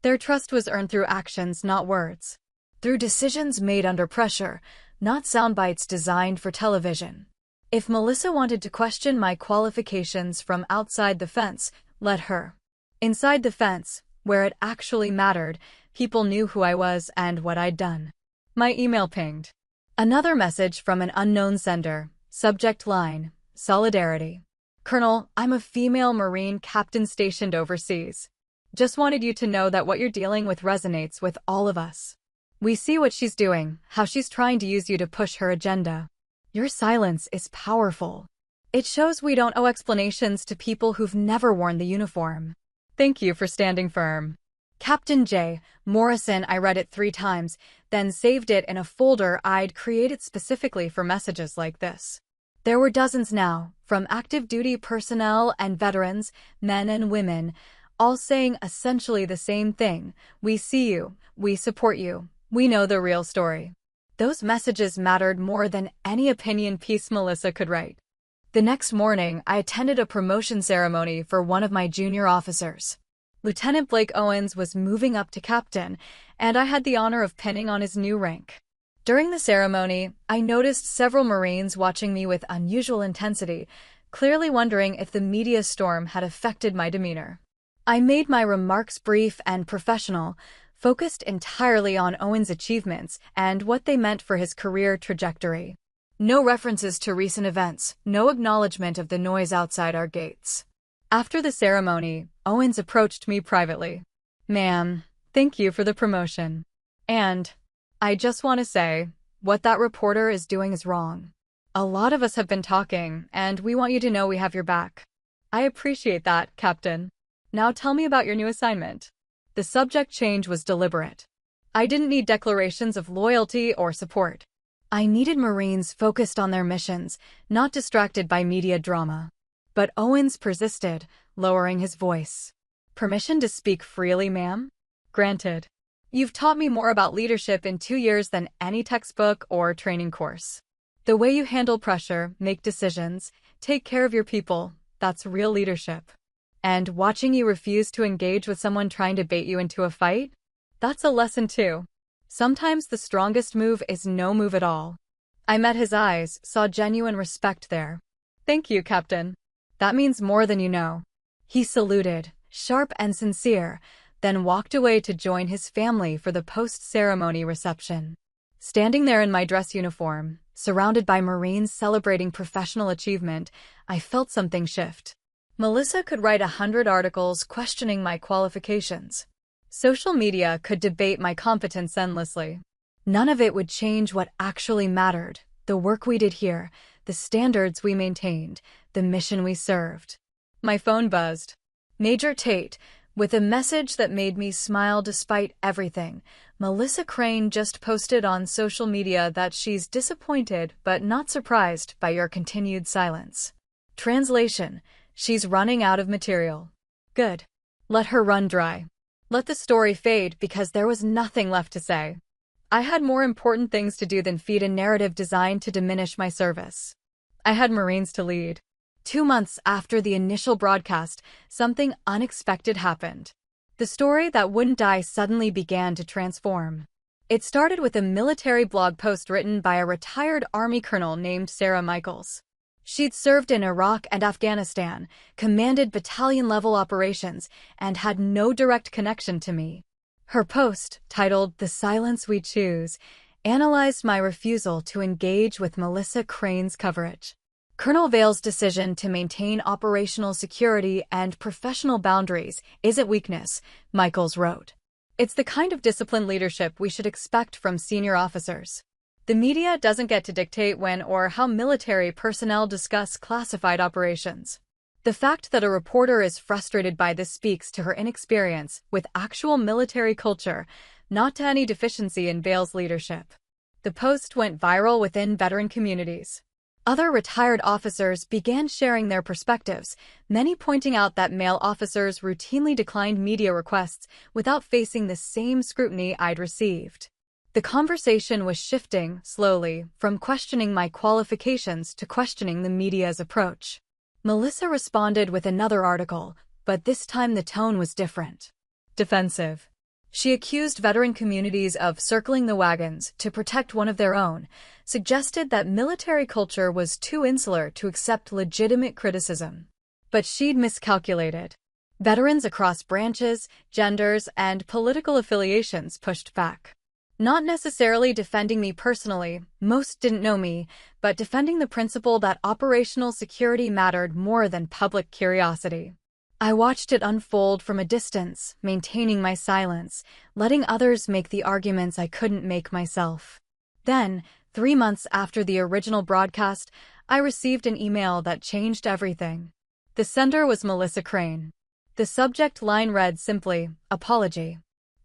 Their trust was earned through actions, not words. Through decisions made under pressure, not sound bites designed for television. If Melissa wanted to question my qualifications from outside the fence, let her. Inside the fence, where it actually mattered, people knew who I was and what I'd done. My email pinged. Another message from an unknown sender. Subject line, Solidarity. Colonel, I'm a female Marine captain stationed overseas. Just wanted you to know that what you're dealing with resonates with all of us. We see what she's doing, how she's trying to use you to push her agenda. Your silence is powerful. It shows we don't owe explanations to people who've never worn the uniform. Thank you for standing firm. Captain J. Morrison. I read it 3 times, then saved it in a folder I'd created specifically for messages like this. There were dozens now, from active duty personnel and veterans, men and women, all saying essentially the same thing. We see you, we support you, we know the real story. Those messages mattered more than any opinion piece Melissa could write. The next morning, I attended a promotion ceremony for one of my junior officers. Lieutenant Blake Owens was moving up to captain, and I had the honor of pinning on his new rank. During the ceremony, I noticed several Marines watching me with unusual intensity, clearly wondering if the media storm had affected my demeanor. I made my remarks brief and professional, focused entirely on Owens' achievements and what they meant for his career trajectory. No references to recent events, no acknowledgement of the noise outside our gates. After the ceremony, Owens approached me privately. Ma'am, thank you for the promotion. And I just want to say, what that reporter is doing is wrong. A lot of us have been talking, and we want you to know we have your back. I appreciate that, Captain. Now tell me about your new assignment. The subject change was deliberate. I didn't need declarations of loyalty or support. I needed Marines focused on their missions, not distracted by media drama. But Owens persisted, lowering his voice. Permission to speak freely, ma'am? Granted. You've taught me more about leadership in 2 years than any textbook or training course. The way you handle pressure, make decisions, take care of your people, that's real leadership. And watching you refuse to engage with someone trying to bait you into a fight? That's a lesson too. Sometimes the strongest move is no move at all. I met his eyes, saw genuine respect there. Thank you, Captain. That means more than you know. He saluted, sharp and sincere, then walked away to join his family for the post-ceremony reception. Standing there in my dress uniform, surrounded by Marines celebrating professional achievement, I felt something shift. Melissa could write 100 articles questioning my qualifications. Social media could debate my competence endlessly. None of it would change what actually mattered, the work we did here, the standards we maintained, the mission we served. My phone buzzed. Major Tate, with a message that made me smile despite everything. Melissa Crane just posted on social media that she's disappointed but not surprised by your continued silence. Translation: she's running out of material. Good. Let her run dry. Let the story fade because there was nothing left to say. I had more important things to do than feed a narrative designed to diminish my service. I had Marines to lead. 2 months after the initial broadcast, something unexpected happened. The story that wouldn't die suddenly began to transform. It started with a military blog post written by a retired Army colonel named Sarah Michaels. She'd served in Iraq and Afghanistan, commanded battalion-level operations, and had no direct connection to me. Her post, titled "The Silence We Choose," analyzed my refusal to engage with Melissa Crane's coverage. Colonel Vale's decision to maintain operational security and professional boundaries isn't weakness, Michaels wrote. It's the kind of disciplined leadership we should expect from senior officers. The media doesn't get to dictate when or how military personnel discuss classified operations. The fact that a reporter is frustrated by this speaks to her inexperience with actual military culture, not to any deficiency in Vale's leadership. The post went viral within veteran communities. Other retired officers began sharing their perspectives, many pointing out that male officers routinely declined media requests without facing the same scrutiny I'd received. The conversation was shifting, slowly, from questioning my qualifications to questioning the media's approach. Melissa responded with another article, but this time the tone was different. Defensive. She accused veteran communities of circling the wagons to protect one of their own, suggested that military culture was too insular to accept legitimate criticism. But she'd miscalculated. Veterans across branches, genders, and political affiliations pushed back. Not necessarily defending me personally, most didn't know me, but defending the principle that operational security mattered more than public curiosity. I watched it unfold from a distance, maintaining my silence, letting others make the arguments I couldn't make myself. Then, 3 months after the original broadcast, I received an email that changed everything. The sender was Melissa Crane. The subject line read simply, "Apology."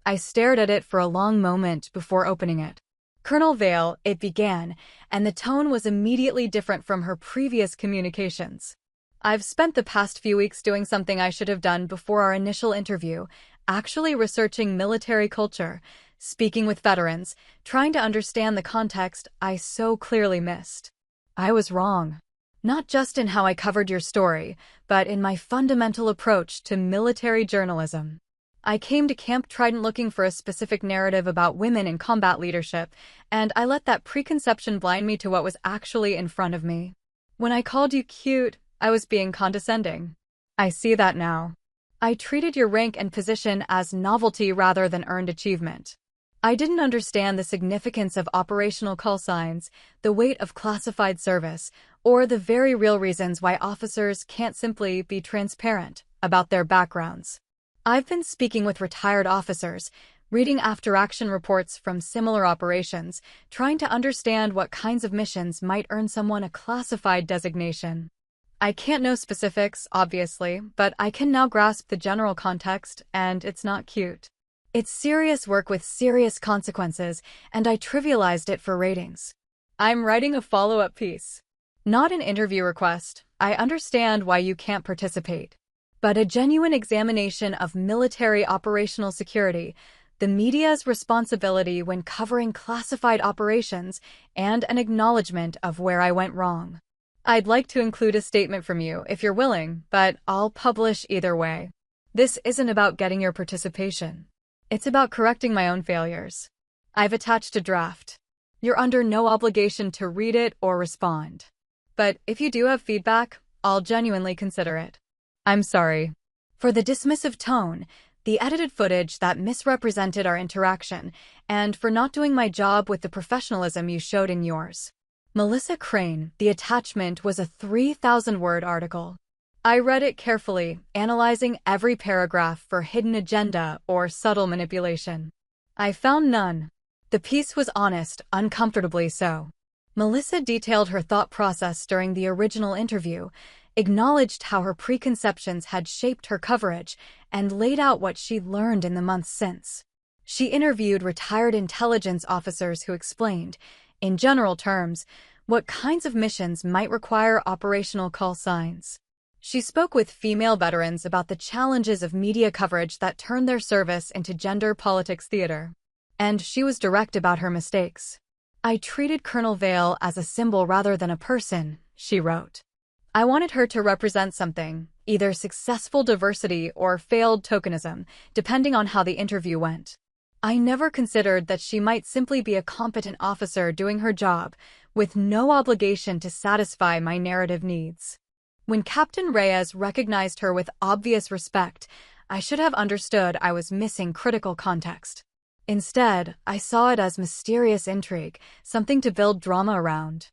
I stared at it for a long moment before opening it. "Colonel Vale," it began, and the tone was immediately different from her previous communications. "I've spent the past few weeks doing something I should have done before our initial interview, actually researching military culture, speaking with veterans, trying to understand the context I so clearly missed. I was wrong. Not just in how I covered your story, but in my fundamental approach to military journalism. I came to Camp Trident looking for a specific narrative about women in combat leadership, and I let that preconception blind me to what was actually in front of me. When I called you cute, I was being condescending. I see that now. I treated your rank and position as novelty rather than earned achievement. I didn't understand the significance of operational call signs, the weight of classified service, or the very real reasons why officers can't simply be transparent about their backgrounds. I've been speaking with retired officers, reading after-action reports from similar operations, trying to understand what kinds of missions might earn someone a classified designation. I can't know specifics, obviously, but I can now grasp the general context, and it's not cute. It's serious work with serious consequences, and I trivialized it for ratings. I'm writing a follow-up piece. Not an interview request. I understand why you can't participate. But a genuine examination of military operational security, the media's responsibility when covering classified operations, and an acknowledgement of where I went wrong. I'd like to include a statement from you if you're willing, but I'll publish either way. This isn't about getting your participation. It's about correcting my own failures. I've attached a draft. You're under no obligation to read it or respond. But if you do have feedback, I'll genuinely consider it. I'm sorry for the dismissive tone, the edited footage that misrepresented our interaction, and for not doing my job with the professionalism you showed in yours. Melissa Crane, the attachment was a 3,000-word article. I read it carefully, analyzing every paragraph for hidden agenda or subtle manipulation. I found none. The piece was honest, uncomfortably so. Melissa detailed her thought process during the original interview, acknowledged how her preconceptions had shaped her coverage, and laid out what she'd learned in the months since. She interviewed retired intelligence officers who explained, in general terms, what kinds of missions might require operational call signs. She spoke with female veterans about the challenges of media coverage that turned their service into gender politics theater. And she was direct about her mistakes. I treated Colonel Vale as a symbol rather than a person, she wrote. I wanted her to represent something, either successful diversity or failed tokenism, depending on how the interview went. I never considered that she might simply be a competent officer doing her job, with no obligation to satisfy my narrative needs. When Captain Reyes recognized her with obvious respect, I should have understood I was missing critical context. Instead, I saw it as mysterious intrigue, something to build drama around.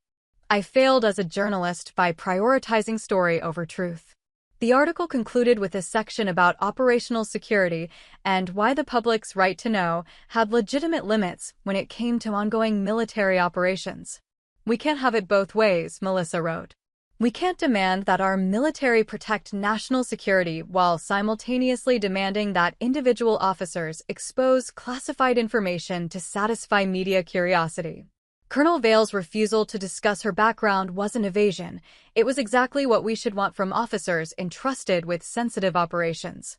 I failed as a journalist by prioritizing story over truth. The article concluded with a section about operational security and why the public's right to know had legitimate limits when it came to ongoing military operations. "We can't have it both ways," Melissa wrote. "We can't demand that our military protect national security while simultaneously demanding that individual officers expose classified information to satisfy media curiosity." Colonel Vale's refusal to discuss her background wasn't evasion. It was exactly what we should want from officers entrusted with sensitive operations.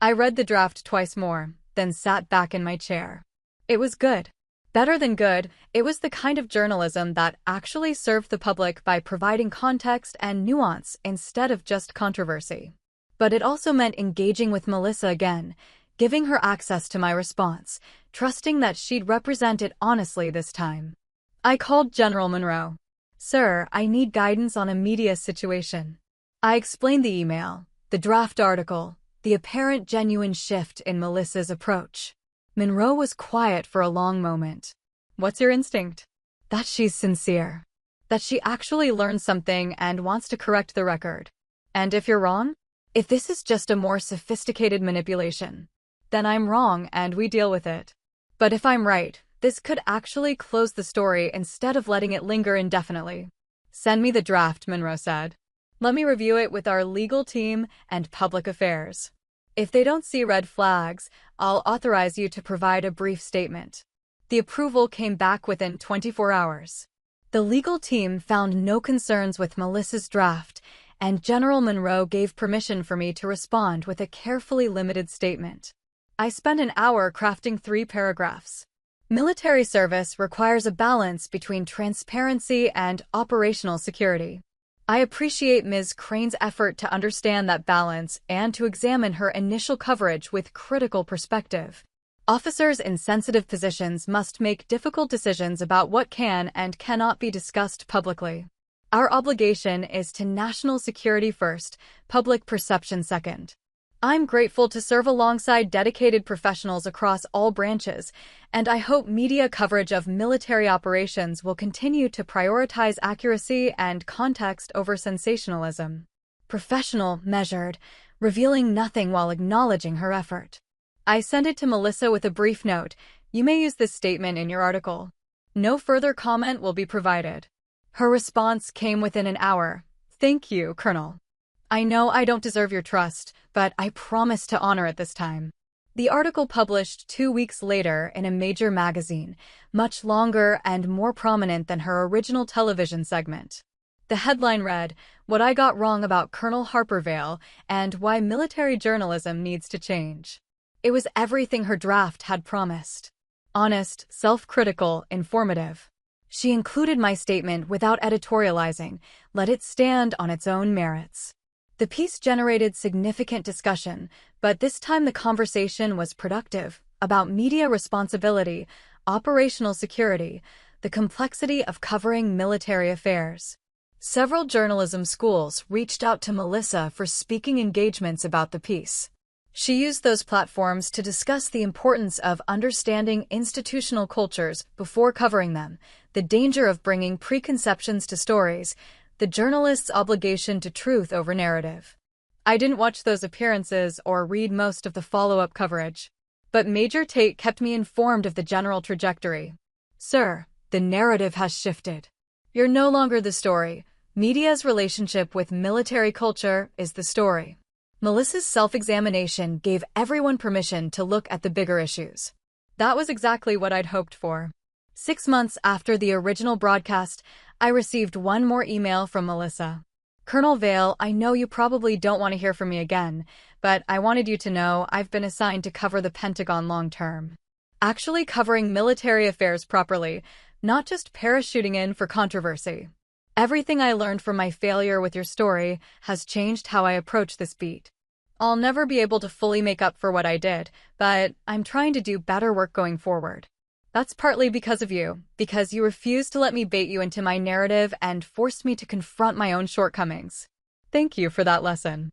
I read the draft twice more, then sat back in my chair. It was good. Better than good, it was the kind of journalism that actually served the public by providing context and nuance instead of just controversy. But it also meant engaging with Melissa again, giving her access to my response, trusting that she'd represent it honestly this time. I called General Monroe. "Sir, I need guidance on a media situation." I explained the email, the draft article, the apparent genuine shift in Melissa's approach. Monroe was quiet for a long moment. "What's your instinct?" "That she's sincere. That she actually learned something and wants to correct the record. And if you're wrong? If this is just a more sophisticated manipulation, then I'm wrong and we deal with it. But if I'm right, this could actually close the story instead of letting it linger indefinitely." "Send me the draft," Monroe said. "Let me review it with our legal team and public affairs. If they don't see red flags, I'll authorize you to provide a brief statement." The approval came back within 24 hours. The legal team found no concerns with Melissa's draft, and General Monroe gave permission for me to respond with a carefully limited statement. I spent an hour crafting 3 paragraphs. Military service requires a balance between transparency and operational security. I appreciate Ms. Crane's effort to understand that balance and to examine her initial coverage with critical perspective. Officers in sensitive positions must make difficult decisions about what can and cannot be discussed publicly. Our obligation is to national security first, public perception second. I'm grateful to serve alongside dedicated professionals across all branches, and I hope media coverage of military operations will continue to prioritize accuracy and context over sensationalism. Professional, measured, revealing nothing while acknowledging her effort. I sent it to Melissa with a brief note. "You may use this statement in your article. No further comment will be provided." Her response came within an hour. "Thank you, Colonel. I know I don't deserve your trust, but I promise to honor it this time." The article published 2 weeks later in a major magazine, much longer and more prominent than her original television segment. The headline read, "What I Got Wrong About Colonel Harper Vale and Why Military Journalism Needs to Change." It was everything her draft had promised. Honest, self-critical, informative. She included my statement without editorializing, let it stand on its own merits. The piece generated significant discussion, but this time the conversation was productive, about media responsibility, operational security, the complexity of covering military affairs. Several journalism schools reached out to Melissa for speaking engagements about the piece. She used those platforms to discuss the importance of understanding institutional cultures before covering them, the danger of bringing preconceptions to stories, the journalist's obligation to truth over narrative. I didn't watch those appearances or read most of the follow-up coverage. But Major Tate kept me informed of the general trajectory. "Sir, the narrative has shifted. You're no longer the story. Media's relationship with military culture is the story." Melissa's self-examination gave everyone permission to look at the bigger issues. That was exactly what I'd hoped for. 6 months after the original broadcast, I received one more email from Melissa. "Colonel Vale, I know you probably don't want to hear from me again, but I wanted you to know I've been assigned to cover the Pentagon long-term. Actually covering military affairs properly, not just parachuting in for controversy. Everything I learned from my failure with your story has changed how I approach this beat. I'll never be able to fully make up for what I did, but I'm trying to do better work going forward. That's partly because of you, because you refused to let me bait you into my narrative and forced me to confront my own shortcomings. Thank you for that lesson.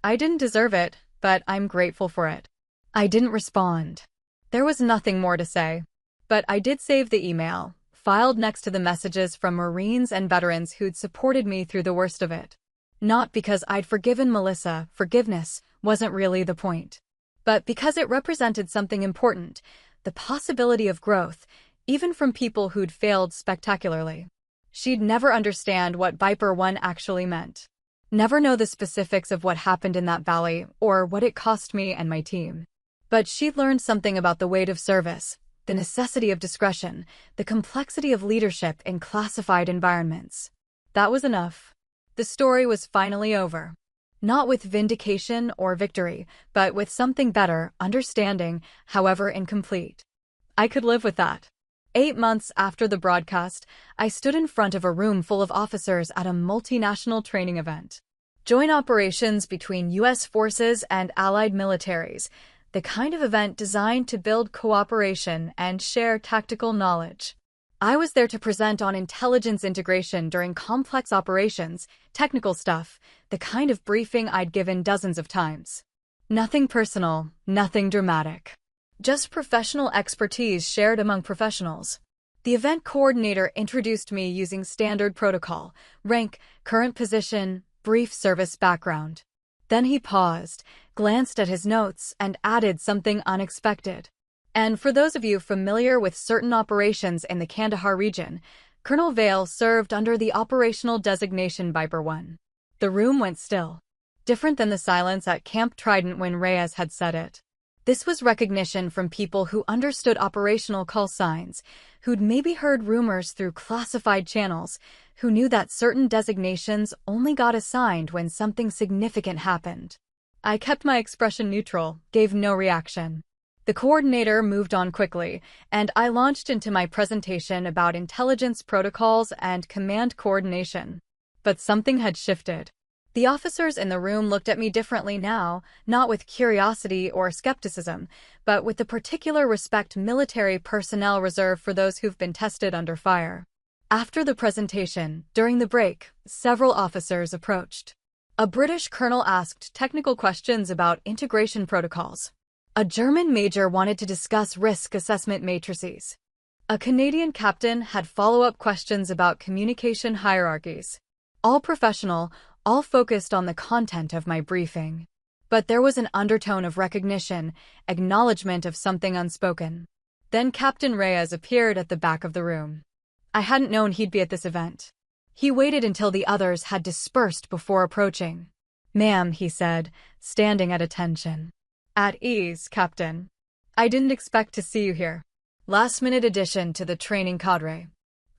I didn't deserve it, but I'm grateful for it. I didn't respond. There was nothing more to say. But I did save the email, filed next to the messages from Marines and veterans who'd supported me through the worst of it. Not because I'd forgiven Melissa, forgiveness wasn't really the point. But because it represented something important, the possibility of growth, even from people who'd failed spectacularly. She'd never understand what Viper 1 actually meant. Never know the specifics of what happened in that valley or what it cost me and my team. But she'd learned something about the weight of service, the necessity of discretion, the complexity of leadership in classified environments. That was enough. The story was finally over. Not with vindication or victory, but with something better, understanding, however incomplete. I could live with that. 8 months after the broadcast, I stood in front of a room full of officers at a multinational training event. Joint operations between U.S. forces and allied militaries, the kind of event designed to build cooperation and share tactical knowledge. I was there to present on intelligence integration during complex operations, technical stuff, the kind of briefing I'd given dozens of times. Nothing personal, nothing dramatic. Just professional expertise shared among professionals. The event coordinator introduced me using standard protocol, rank, current position, brief service background. Then he paused, glanced at his notes, and added something unexpected. And for those of you familiar with certain operations in the Kandahar region, Colonel Vale served under the operational designation Viper 1. The room went still. Different than the silence at Camp Trident when Reyes had said it. This was recognition from people who understood operational call signs, who'd maybe heard rumors through classified channels, who knew that certain designations only got assigned when something significant happened. I kept my expression neutral, gave no reaction. The coordinator moved on quickly, and I launched into my presentation about intelligence protocols and command coordination. But something had shifted. The officers in the room looked at me differently now, not with curiosity or skepticism, but with the particular respect military personnel reserve for those who've been tested under fire. After the presentation, during the break, several officers approached. A British colonel asked technical questions about integration protocols. A German major wanted to discuss risk assessment matrices. A Canadian captain had follow-up questions about communication hierarchies. All professional, all focused on the content of my briefing. But there was an undertone of recognition, acknowledgement of something unspoken. Then Captain Reyes appeared at the back of the room. I hadn't known he'd be at this event. He waited until the others had dispersed before approaching. "Ma'am," he said, standing at attention. "At ease, Captain. I didn't expect to see you here. Last-minute addition to the training cadre.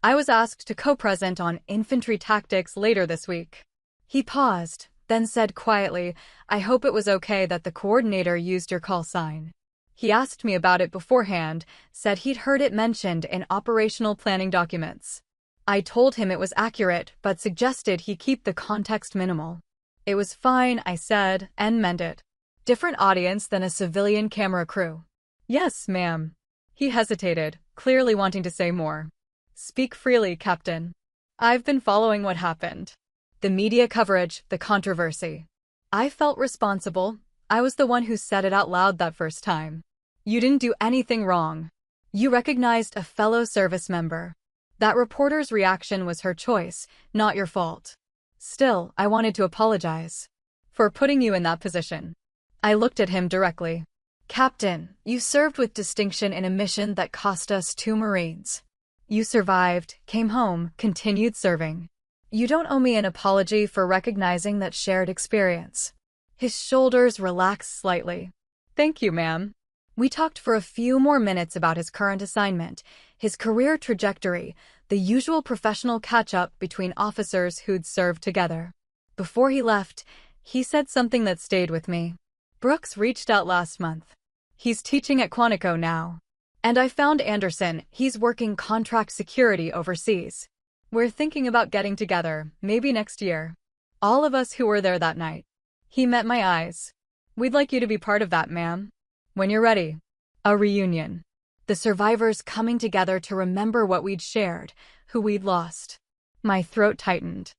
I was asked to co-present on infantry tactics later this week." He paused, then said quietly, "I hope it was okay that the coordinator used your call sign." He asked me about it beforehand, said he'd heard it mentioned in operational planning documents. I told him it was accurate, but suggested he keep the context minimal. It was fine, I said, and meant it. Different audience than a civilian camera crew. "Yes, ma'am." He hesitated, clearly wanting to say more. "Speak freely, Captain. I've been following what happened. The media coverage, the controversy. I felt responsible. I was the one who said it out loud that first time. You didn't do anything wrong. You recognized a fellow service member. That reporter's reaction was her choice, not your fault. Still, I wanted to apologize for putting you in that position." I looked at him directly. "Captain, you served with distinction in a mission that cost us 2 Marines. You survived, came home, continued serving. You don't owe me an apology for recognizing that shared experience." His shoulders relaxed slightly. "Thank you, ma'am." We talked for a few more minutes about his current assignment, his career trajectory, the usual professional catch-up between officers who'd served together. Before he left, he said something that stayed with me. "Brooks reached out last month. He's teaching at Quantico now. And I found Anderson, he's working contract security overseas. We're thinking about getting together, maybe next year. All of us who were there that night. He met my eyes. We'd like you to be part of that, ma'am. When you're ready. A reunion. The survivors coming together to remember what we'd shared, who we'd lost. My throat tightened.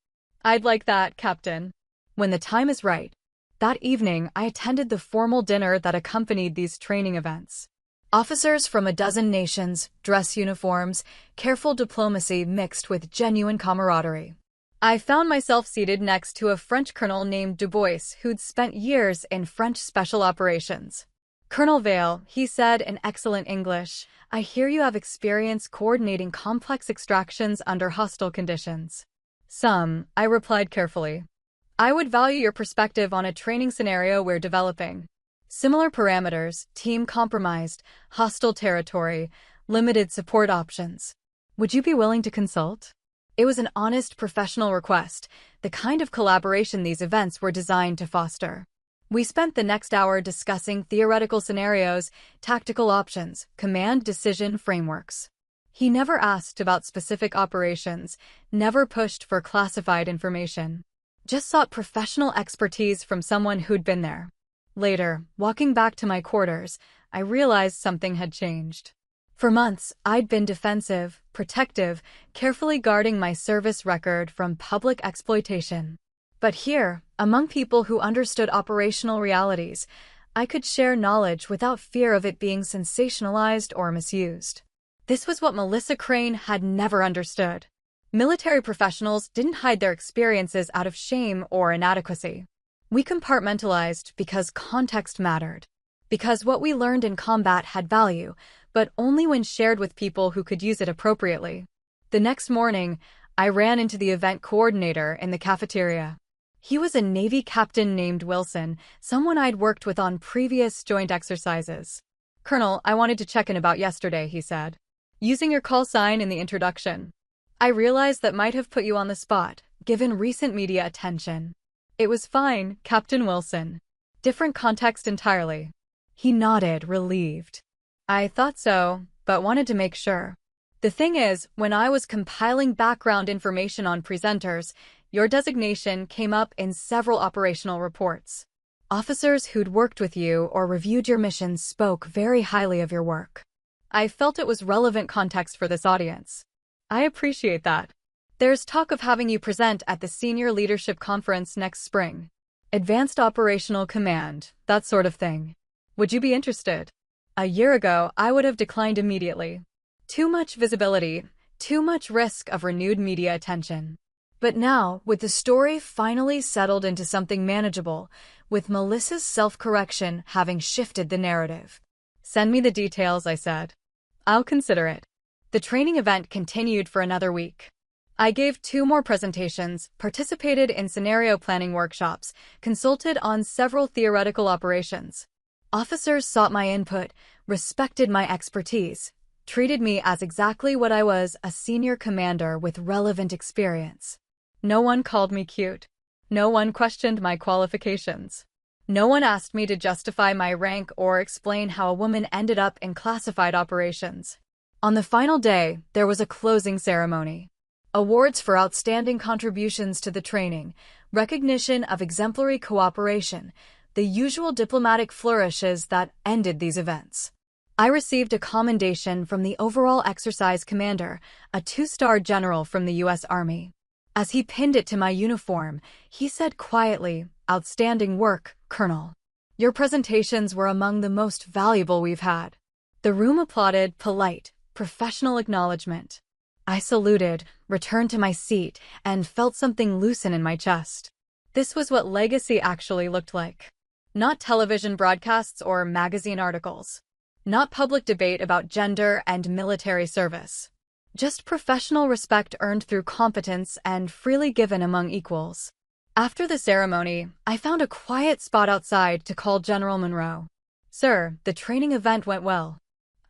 I'd like that, Captain. When the time is right. That evening, I attended the formal dinner that accompanied these training events. Officers from a dozen nations, dress uniforms, careful diplomacy mixed with genuine camaraderie. I found myself seated next to a French colonel named Dubois who'd spent years in French special operations. Colonel Vale, he said in excellent English, I hear you have experience coordinating complex extractions under hostile conditions. Some, I replied carefully. I would value your perspective on a training scenario we're developing. Similar parameters, team compromised, hostile territory, limited support options. Would you be willing to consult? It was an honest professional request, the kind of collaboration these events were designed to foster. We spent the next hour discussing theoretical scenarios, tactical options, command decision frameworks. He never asked about specific operations, never pushed for classified information. Just sought professional expertise from someone who'd been there. Later, walking back to my quarters, I realized something had changed. For months, I'd been defensive, protective, carefully guarding my service record from public exploitation. But here, among people who understood operational realities, I could share knowledge without fear of it being sensationalized or misused. This was what Melissa Crane had never understood. Military professionals didn't hide their experiences out of shame or inadequacy. We compartmentalized because context mattered. Because what we learned in combat had value, but only when shared with people who could use it appropriately. The next morning, I ran into the event coordinator in the cafeteria. He was a Navy captain named Wilson, someone I'd worked with on previous joint exercises. Colonel, I wanted to check in about yesterday, he said. Using your call sign in the introduction. I realized that might have put you on the spot, given recent media attention. It was fine, Captain Wilson. Different context entirely. He nodded, relieved. I thought so, but wanted to make sure. The thing is, when I was compiling background information on presenters, your designation came up in several operational reports. Officers who'd worked with you or reviewed your missions spoke very highly of your work. I felt it was relevant context for this audience. I appreciate that. There's talk of having you present at the Senior Leadership Conference next spring. Advanced Operational Command, that sort of thing. Would you be interested? A year ago, I would have declined immediately. Too much visibility, too much risk of renewed media attention. But now, with the story finally settled into something manageable, with Melissa's self-correction having shifted the narrative. Send me the details, I said. I'll consider it. The training event continued for another week. I gave 2 more presentations, participated in scenario planning workshops, consulted on several theoretical operations. Officers sought my input, respected my expertise, treated me as exactly what I was, a senior commander with relevant experience. No one called me cute. No one questioned my qualifications. No one asked me to justify my rank or explain how a woman ended up in classified operations. On the final day, there was a closing ceremony. Awards for outstanding contributions to the training, recognition of exemplary cooperation, the usual diplomatic flourishes that ended these events. I received a commendation from the overall exercise commander, a 2-star general from the U.S. Army. As he pinned it to my uniform, he said quietly, "Outstanding work, Colonel. Your presentations were among the most valuable we've had." The room applauded, polite, professional acknowledgement. I saluted, returned to my seat, and felt something loosen in my chest. This was what legacy actually looked like. Not television broadcasts or magazine articles. Not public debate about gender and military service. Just professional respect earned through competence and freely given among equals. After the ceremony, I found a quiet spot outside to call General Monroe. "Sir, the training event went well.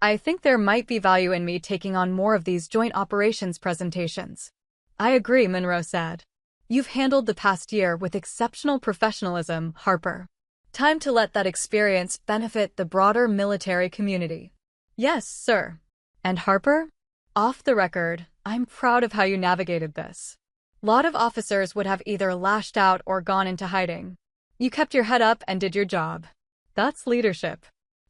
I think there might be value in me taking on more of these joint operations presentations." "I agree," Monroe said. "You've handled the past year with exceptional professionalism, Harper. Time to let that experience benefit the broader military community." "Yes, sir." "And Harper?" Off the record, I'm proud of how you navigated this. A lot of officers would have either lashed out or gone into hiding. You kept your head up and did your job. That's leadership.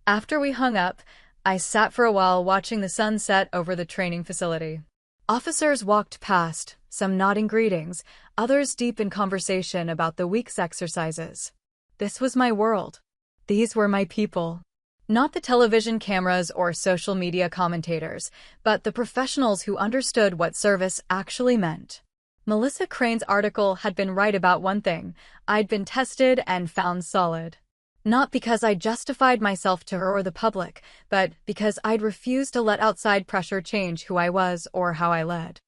After we hung up, I sat for a while watching the sun set over the training facility. Officers walked past, some nodding greetings, others deep in conversation about the week's exercises. This was my world. These were my people. Not the television cameras or social media commentators, but the professionals who understood what service actually meant. Melissa Crane's article had been right about one thing: I'd been tested and found solid. Not because I justified myself to her or the public, but because I'd refused to let outside pressure change who I was or how I led.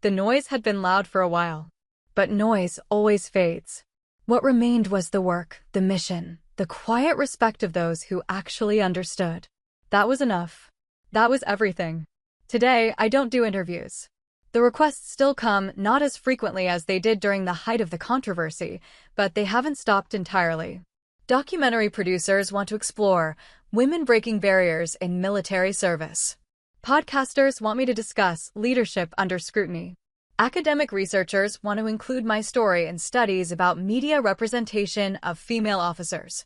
The noise had been loud for a while. But noise always fades. What remained was the work, the mission, the quiet respect of those who actually understood. That was enough. That was everything. Today, I don't do interviews. The requests still come, not as frequently as they did during the height of the controversy, but they haven't stopped entirely. Documentary producers want to explore women breaking barriers in military service. Podcasters want me to discuss leadership under scrutiny. Academic researchers want to include my story in studies about media representation of female officers.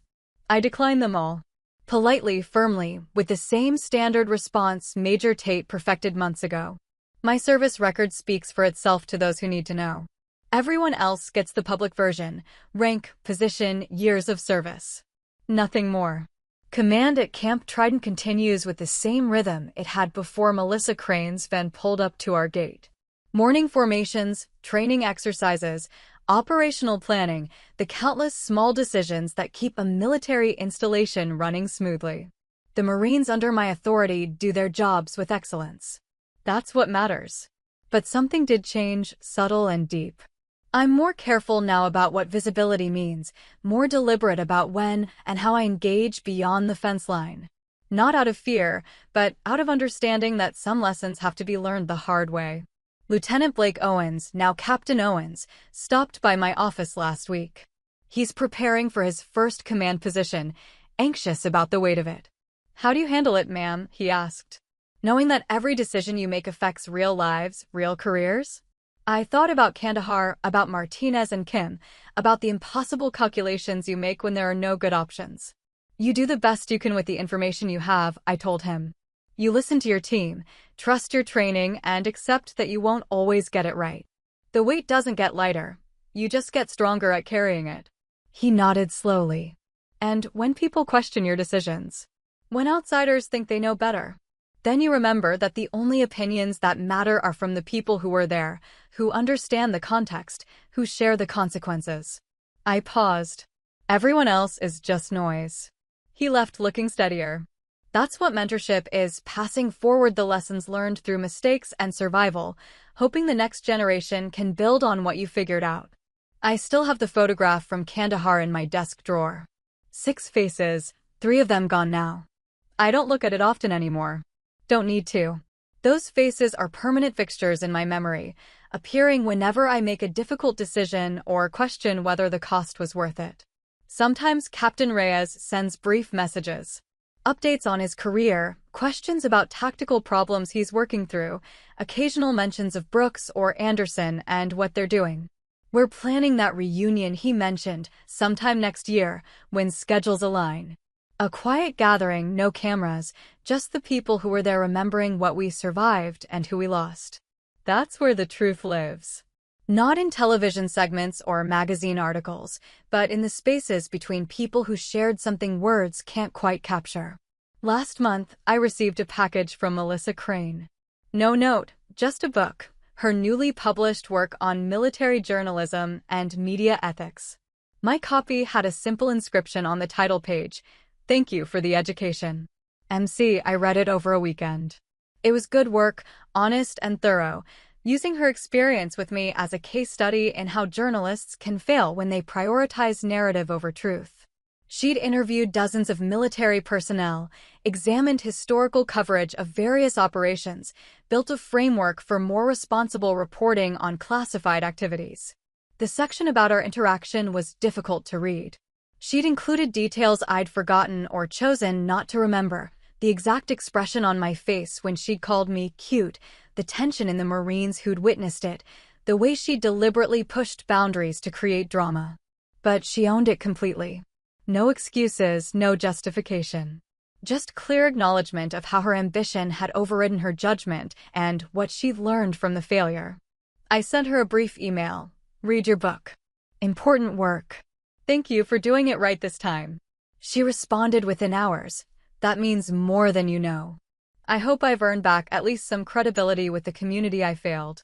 I decline them all. Politely, firmly, with the same standard response Major Tate perfected months ago. My service record speaks for itself to those who need to know. Everyone else gets the public version: rank, position, years of service. Nothing more. Command at Camp Trident continues with the same rhythm it had before Melissa Crane's van pulled up to our gate. Morning formations, training exercises, operational planning, the countless small decisions that keep a military installation running smoothly. The Marines under my authority do their jobs with excellence. That's what matters. But something did change, subtle and deep. I'm more careful now about what visibility means, more deliberate about when and how I engage beyond the fence line. Not out of fear, but out of understanding that some lessons have to be learned the hard way. Lieutenant Blake Owens, now Captain Owens, stopped by my office last week. He's preparing for his first command position, anxious about the weight of it. "How do you handle it, ma'am?" he asked. "Knowing that every decision you make affects real lives, real careers?" I thought about Kandahar, about Martinez and Kim, about the impossible calculations you make when there are no good options. "You do the best you can with the information you have," I told him. "You listen to your team, trust your training, and accept that you won't always get it right. The weight doesn't get lighter. You just get stronger at carrying it." He nodded slowly. "And when people question your decisions, when outsiders think they know better, then you remember that the only opinions that matter are from the people who were there, who understand the context, who share the consequences." I paused. "Everyone else is just noise." He left looking steadier. That's what mentorship is: passing forward the lessons learned through mistakes and survival, hoping the next generation can build on what you figured out. I still have the photograph from Kandahar in my desk drawer. 6 faces, 3 of them gone now. I don't look at it often anymore. Don't need to. Those faces are permanent fixtures in my memory, appearing whenever I make a difficult decision or question whether the cost was worth it. Sometimes Captain Reyes sends brief messages. Updates on his career, questions about tactical problems he's working through, occasional mentions of Brooks or Anderson and what they're doing. We're planning that reunion he mentioned, sometime next year, when schedules align. A quiet gathering, no cameras, just the people who were there remembering what we survived and who we lost. That's where the truth lives. Not in television segments or magazine articles, but in the spaces between people who shared something words can't quite capture. Last month, I received a package from Melissa Crane. No note, just a book, her newly published work on military journalism and media ethics. My copy had a simple inscription on the title page: "Thank you for the education." MC, I read it over a weekend. It was good work, honest and thorough, using her experience with me as a case study in how journalists can fail when they prioritize narrative over truth. She'd interviewed dozens of military personnel, examined historical coverage of various operations, built a framework for more responsible reporting on classified activities. The section about our interaction was difficult to read. She'd included details I'd forgotten or chosen not to remember, the exact expression on my face when she'd called me cute, the tension in the Marines who'd witnessed it, the way she deliberately pushed boundaries to create drama. But she owned it completely. No excuses, no justification. Just clear acknowledgement of how her ambition had overridden her judgment and what she'd learned from the failure. I sent her a brief email. Read your book. Important work. Thank you for doing it right this time. She responded within hours. That means more than you know. I hope I've earned back at least some credibility with the community I failed.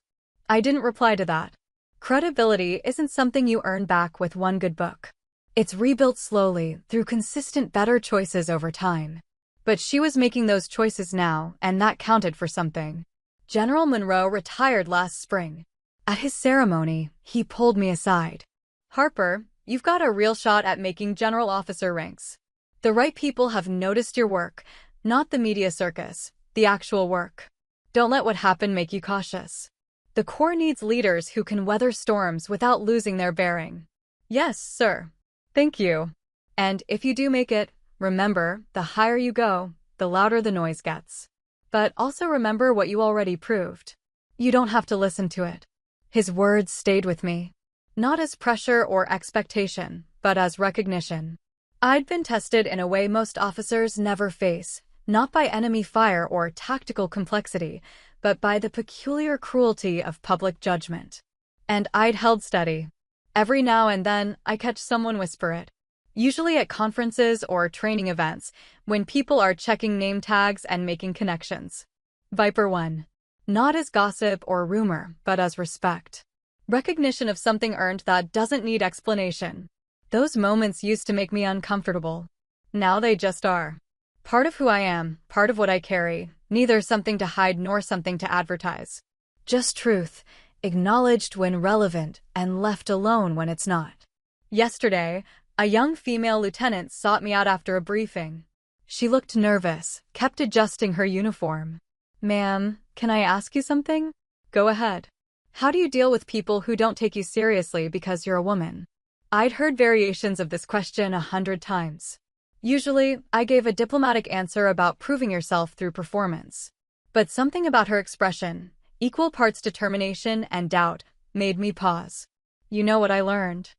I didn't reply to that. Credibility isn't something you earn back with one good book. It's rebuilt slowly through consistent better choices over time. But she was making those choices now, and that counted for something. General Monroe retired last spring. At his ceremony, he pulled me aside. Harper, you've got a real shot at making general officer ranks. The right people have noticed your work, not the media circus, the actual work. Don't let what happened make you cautious. The Corps needs leaders who can weather storms without losing their bearing. Yes, sir. Thank you. And if you do make it, remember, the higher you go, the louder the noise gets. But also remember what you already proved. You don't have to listen to it. His words stayed with me. Not as pressure or expectation, but as recognition. I'd been tested in a way most officers never face, not by enemy fire or tactical complexity, but by the peculiar cruelty of public judgment. And I'd held steady. Every now and then, I catch someone whisper it. Usually at conferences or training events, when people are checking name tags and making connections. Viper 1. Not as gossip or rumor, but as respect. Recognition of something earned that doesn't need explanation. Those moments used to make me uncomfortable. Now they just are. Part of who I am, part of what I carry, neither something to hide nor something to advertise. Just truth, acknowledged when relevant and left alone when it's not. Yesterday, a young female lieutenant sought me out after a briefing. She looked nervous, kept adjusting her uniform. Ma'am, can I ask you something? Go ahead. How do you deal with people who don't take you seriously because you're a woman? I'd heard variations of this question 100 times. Usually, I gave a diplomatic answer about proving yourself through performance. But something about her expression, equal parts determination and doubt, made me pause. You know what I learned?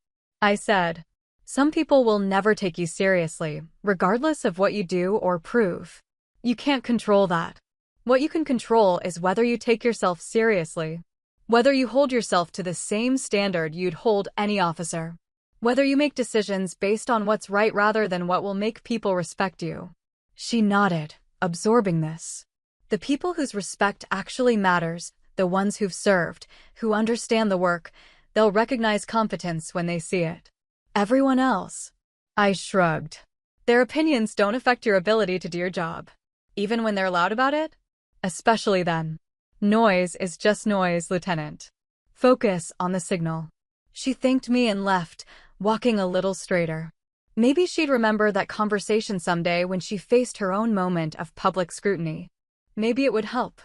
I said, some people will never take you seriously, regardless of what you do or prove. You can't control that. What you can control is whether you take yourself seriously. Whether you hold yourself to the same standard you'd hold any officer. Whether you make decisions based on what's right rather than what will make people respect you. She nodded, absorbing this. The people whose respect actually matters, the ones who've served, who understand the work, they'll recognize competence when they see it. Everyone else? I shrugged. Their opinions don't affect your ability to do your job. Even when they're loud about it? Especially then. Noise is just noise, Lieutenant. Focus on the signal. She thanked me and left, walking a little straighter. Maybe she'd remember that conversation someday when she faced her own moment of public scrutiny. Maybe it would help.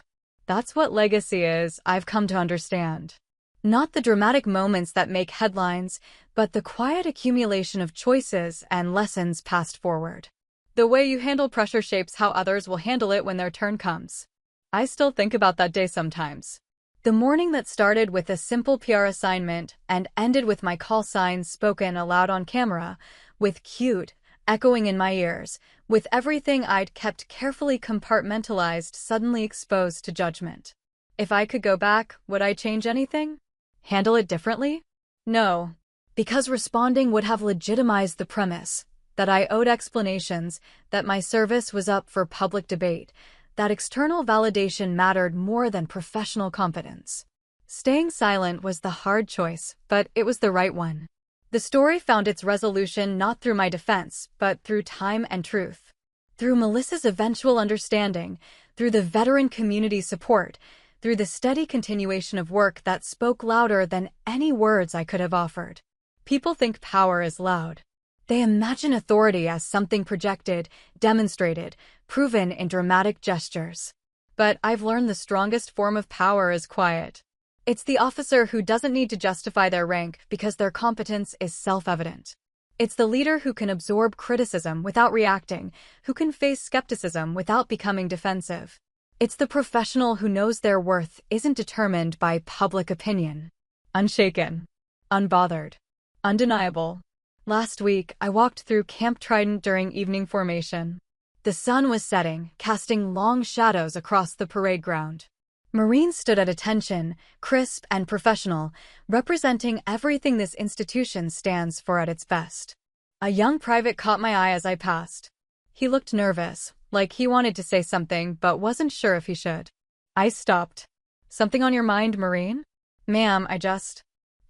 That's what legacy is, I've come to understand. Not the dramatic moments that make headlines, but the quiet accumulation of choices and lessons passed forward. The way you handle pressure shapes how others will handle it when their turn comes. I still think about that day sometimes. The morning that started with a simple PR assignment and ended with my call signs spoken aloud on camera, with cute echoing in my ears, with everything I'd kept carefully compartmentalized suddenly exposed to judgment. If I could go back, would I change anything? Handle it differently? No. Because responding would have legitimized the premise that I owed explanations, that my service was up for public debate, that external validation mattered more than professional competence. Staying silent was the hard choice, but it was the right one. The story found its resolution not through my defense, but through time and truth. Through Melissa's eventual understanding, through the veteran community support, through the steady continuation of work that spoke louder than any words I could have offered. People think power is loud. They imagine authority as something projected, demonstrated, proven in dramatic gestures. But I've learned the strongest form of power is quiet. It's the officer who doesn't need to justify their rank because their competence is self-evident. It's the leader who can absorb criticism without reacting, who can face skepticism without becoming defensive. It's the professional who knows their worth isn't determined by public opinion. Unshaken, unbothered, undeniable. Last week, I walked through Camp Trident during evening formation. The sun was setting, casting long shadows across the parade ground. Marines stood at attention, crisp and professional, representing everything this institution stands for at its best. A young private caught my eye as I passed. He looked nervous, like he wanted to say something but wasn't sure if he should. I stopped. "Something on your mind, Marine?" "Ma'am,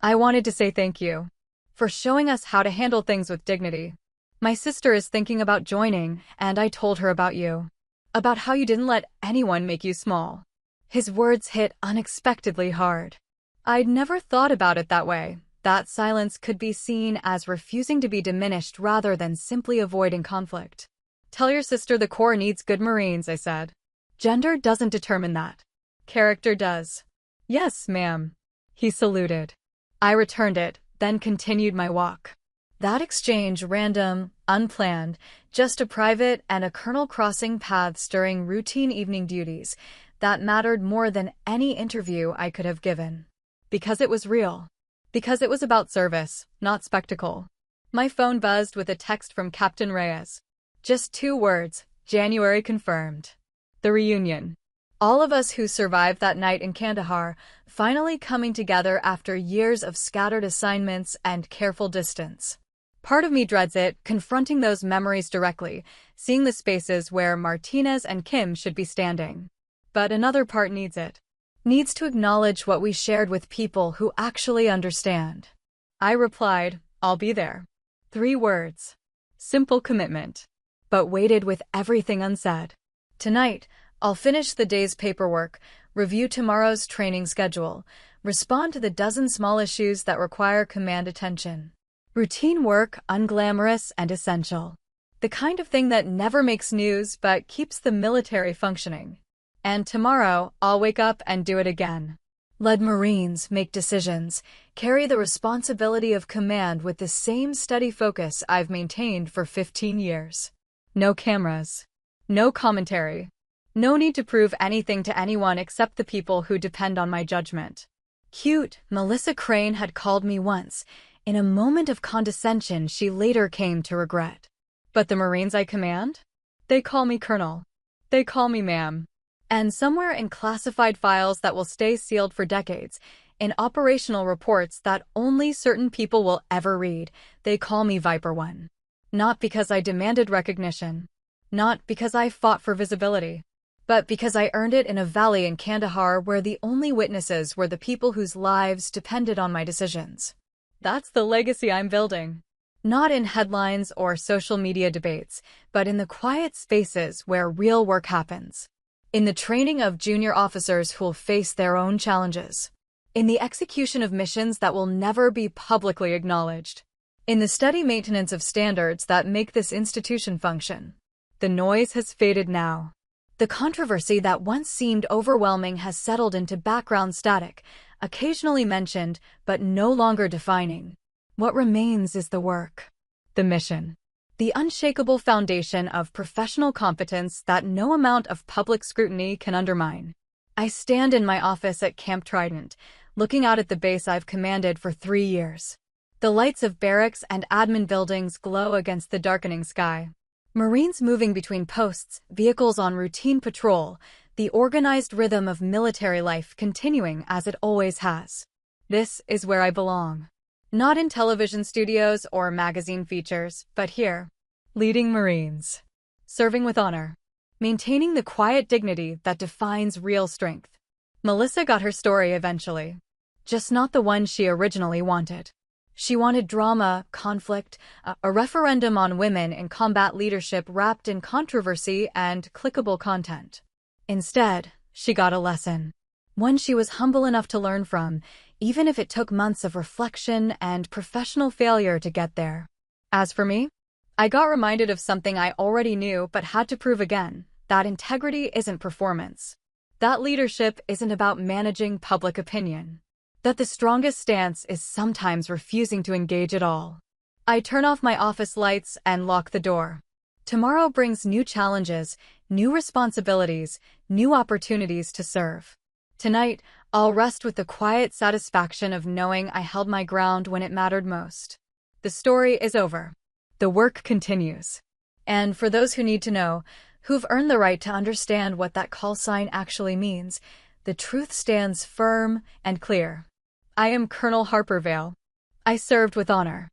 I wanted to say thank you for showing us how to handle things with dignity. My sister is thinking about joining, and I told her about you. About how you didn't let anyone make you small." His words hit unexpectedly hard. I'd never thought about it that way. That silence could be seen as refusing to be diminished rather than simply avoiding conflict. "Tell your sister the Corps needs good Marines," I said. "Gender doesn't determine that. Character does." "Yes, ma'am." He saluted. I returned it, then continued my walk. That exchange, random, unplanned, just a private and a colonel crossing paths during routine evening duties, that mattered more than any interview I could have given. Because it was real. Because it was about service, not spectacle. My phone buzzed with a text from Captain Reyes. Just 2 words, January confirmed. The reunion. All of us who survived that night in Kandahar, finally coming together after years of scattered assignments and careful distance. Part of me dreads it, confronting those memories directly, seeing the spaces where Martinez and Kim should be standing. But another part needs it. Needs to acknowledge what we shared with people who actually understand. I replied, "I'll be there." 3 words. Simple commitment. But weighted with everything unsaid. Tonight, I'll finish the day's paperwork, review tomorrow's training schedule, respond to the dozen small issues that require command attention. Routine work, unglamorous and essential. The kind of thing that never makes news but keeps the military functioning. And tomorrow, I'll wake up and do it again. Lead Marines make decisions, carry the responsibility of command with the same steady focus I've maintained for 15 years. No cameras. No commentary. No need to prove anything to anyone except the people who depend on my judgment. Cute, Melissa Crane had called me once, in a moment of condescension she later came to regret. But the Marines I command? They call me Colonel. They call me Ma'am. And somewhere in classified files that will stay sealed for decades, in operational reports that only certain people will ever read, they call me Viper One. Not because I demanded recognition. Not because I fought for visibility. But because I earned it in a valley in Kandahar where the only witnesses were the people whose lives depended on my decisions. That's the legacy I'm building. Not in headlines or social media debates, but in the quiet spaces where real work happens. In the training of junior officers who'll face their own challenges. In the execution of missions that will never be publicly acknowledged. In the steady maintenance of standards that make this institution function. The noise has faded now. The controversy that once seemed overwhelming has settled into background static, occasionally mentioned, but no longer defining. What remains is the work. The mission. The unshakable foundation of professional competence that no amount of public scrutiny can undermine. I stand in my office at Camp Trident, looking out at the base I've commanded for 3 years. The lights of barracks and admin buildings glow against the darkening sky. Marines moving between posts, vehicles on routine patrol, the organized rhythm of military life continuing as it always has. This is where I belong. Not in television studios or magazine features, but here. Leading Marines. Serving with honor. Maintaining the quiet dignity that defines real strength. Melissa got her story eventually. Just not the one she originally wanted. She wanted drama, conflict, a referendum on women in combat leadership wrapped in controversy and clickable content. Instead, she got a lesson. One she was humble enough to learn from, even if it took months of reflection and professional failure to get there. As for me, I got reminded of something I already knew but had to prove again, that integrity isn't performance. That leadership isn't about managing public opinion. That the strongest stance is sometimes refusing to engage at all. I turn off my office lights and lock the door. Tomorrow brings new challenges, new responsibilities, new opportunities to serve. Tonight, I'll rest with the quiet satisfaction of knowing I held my ground when it mattered most. The story is over. The work continues. And for those who need to know, who've earned the right to understand what that call sign actually means, the truth stands firm and clear. I am Colonel Harper Vale. I served with honor.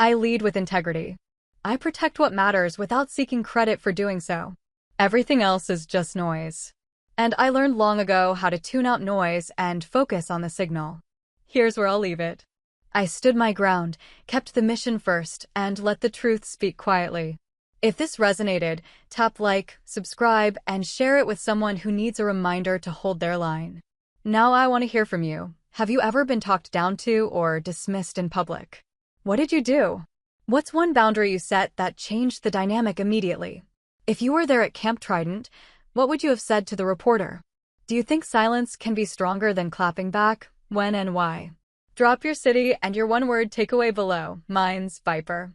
I lead with integrity. I protect what matters without seeking credit for doing so. Everything else is just noise. And I learned long ago how to tune out noise and focus on the signal. Here's where I'll leave it. I stood my ground, kept the mission first, and let the truth speak quietly. If this resonated, tap like, subscribe, and share it with someone who needs a reminder to hold their line. Now I want to hear from you. Have you ever been talked down to or dismissed in public? What did you do? What's one boundary you set that changed the dynamic immediately? If you were there at Camp Trident, what would you have said to the reporter? Do you think silence can be stronger than clapping back? When and why? Drop your city and your one-word takeaway below. Mine's Viper.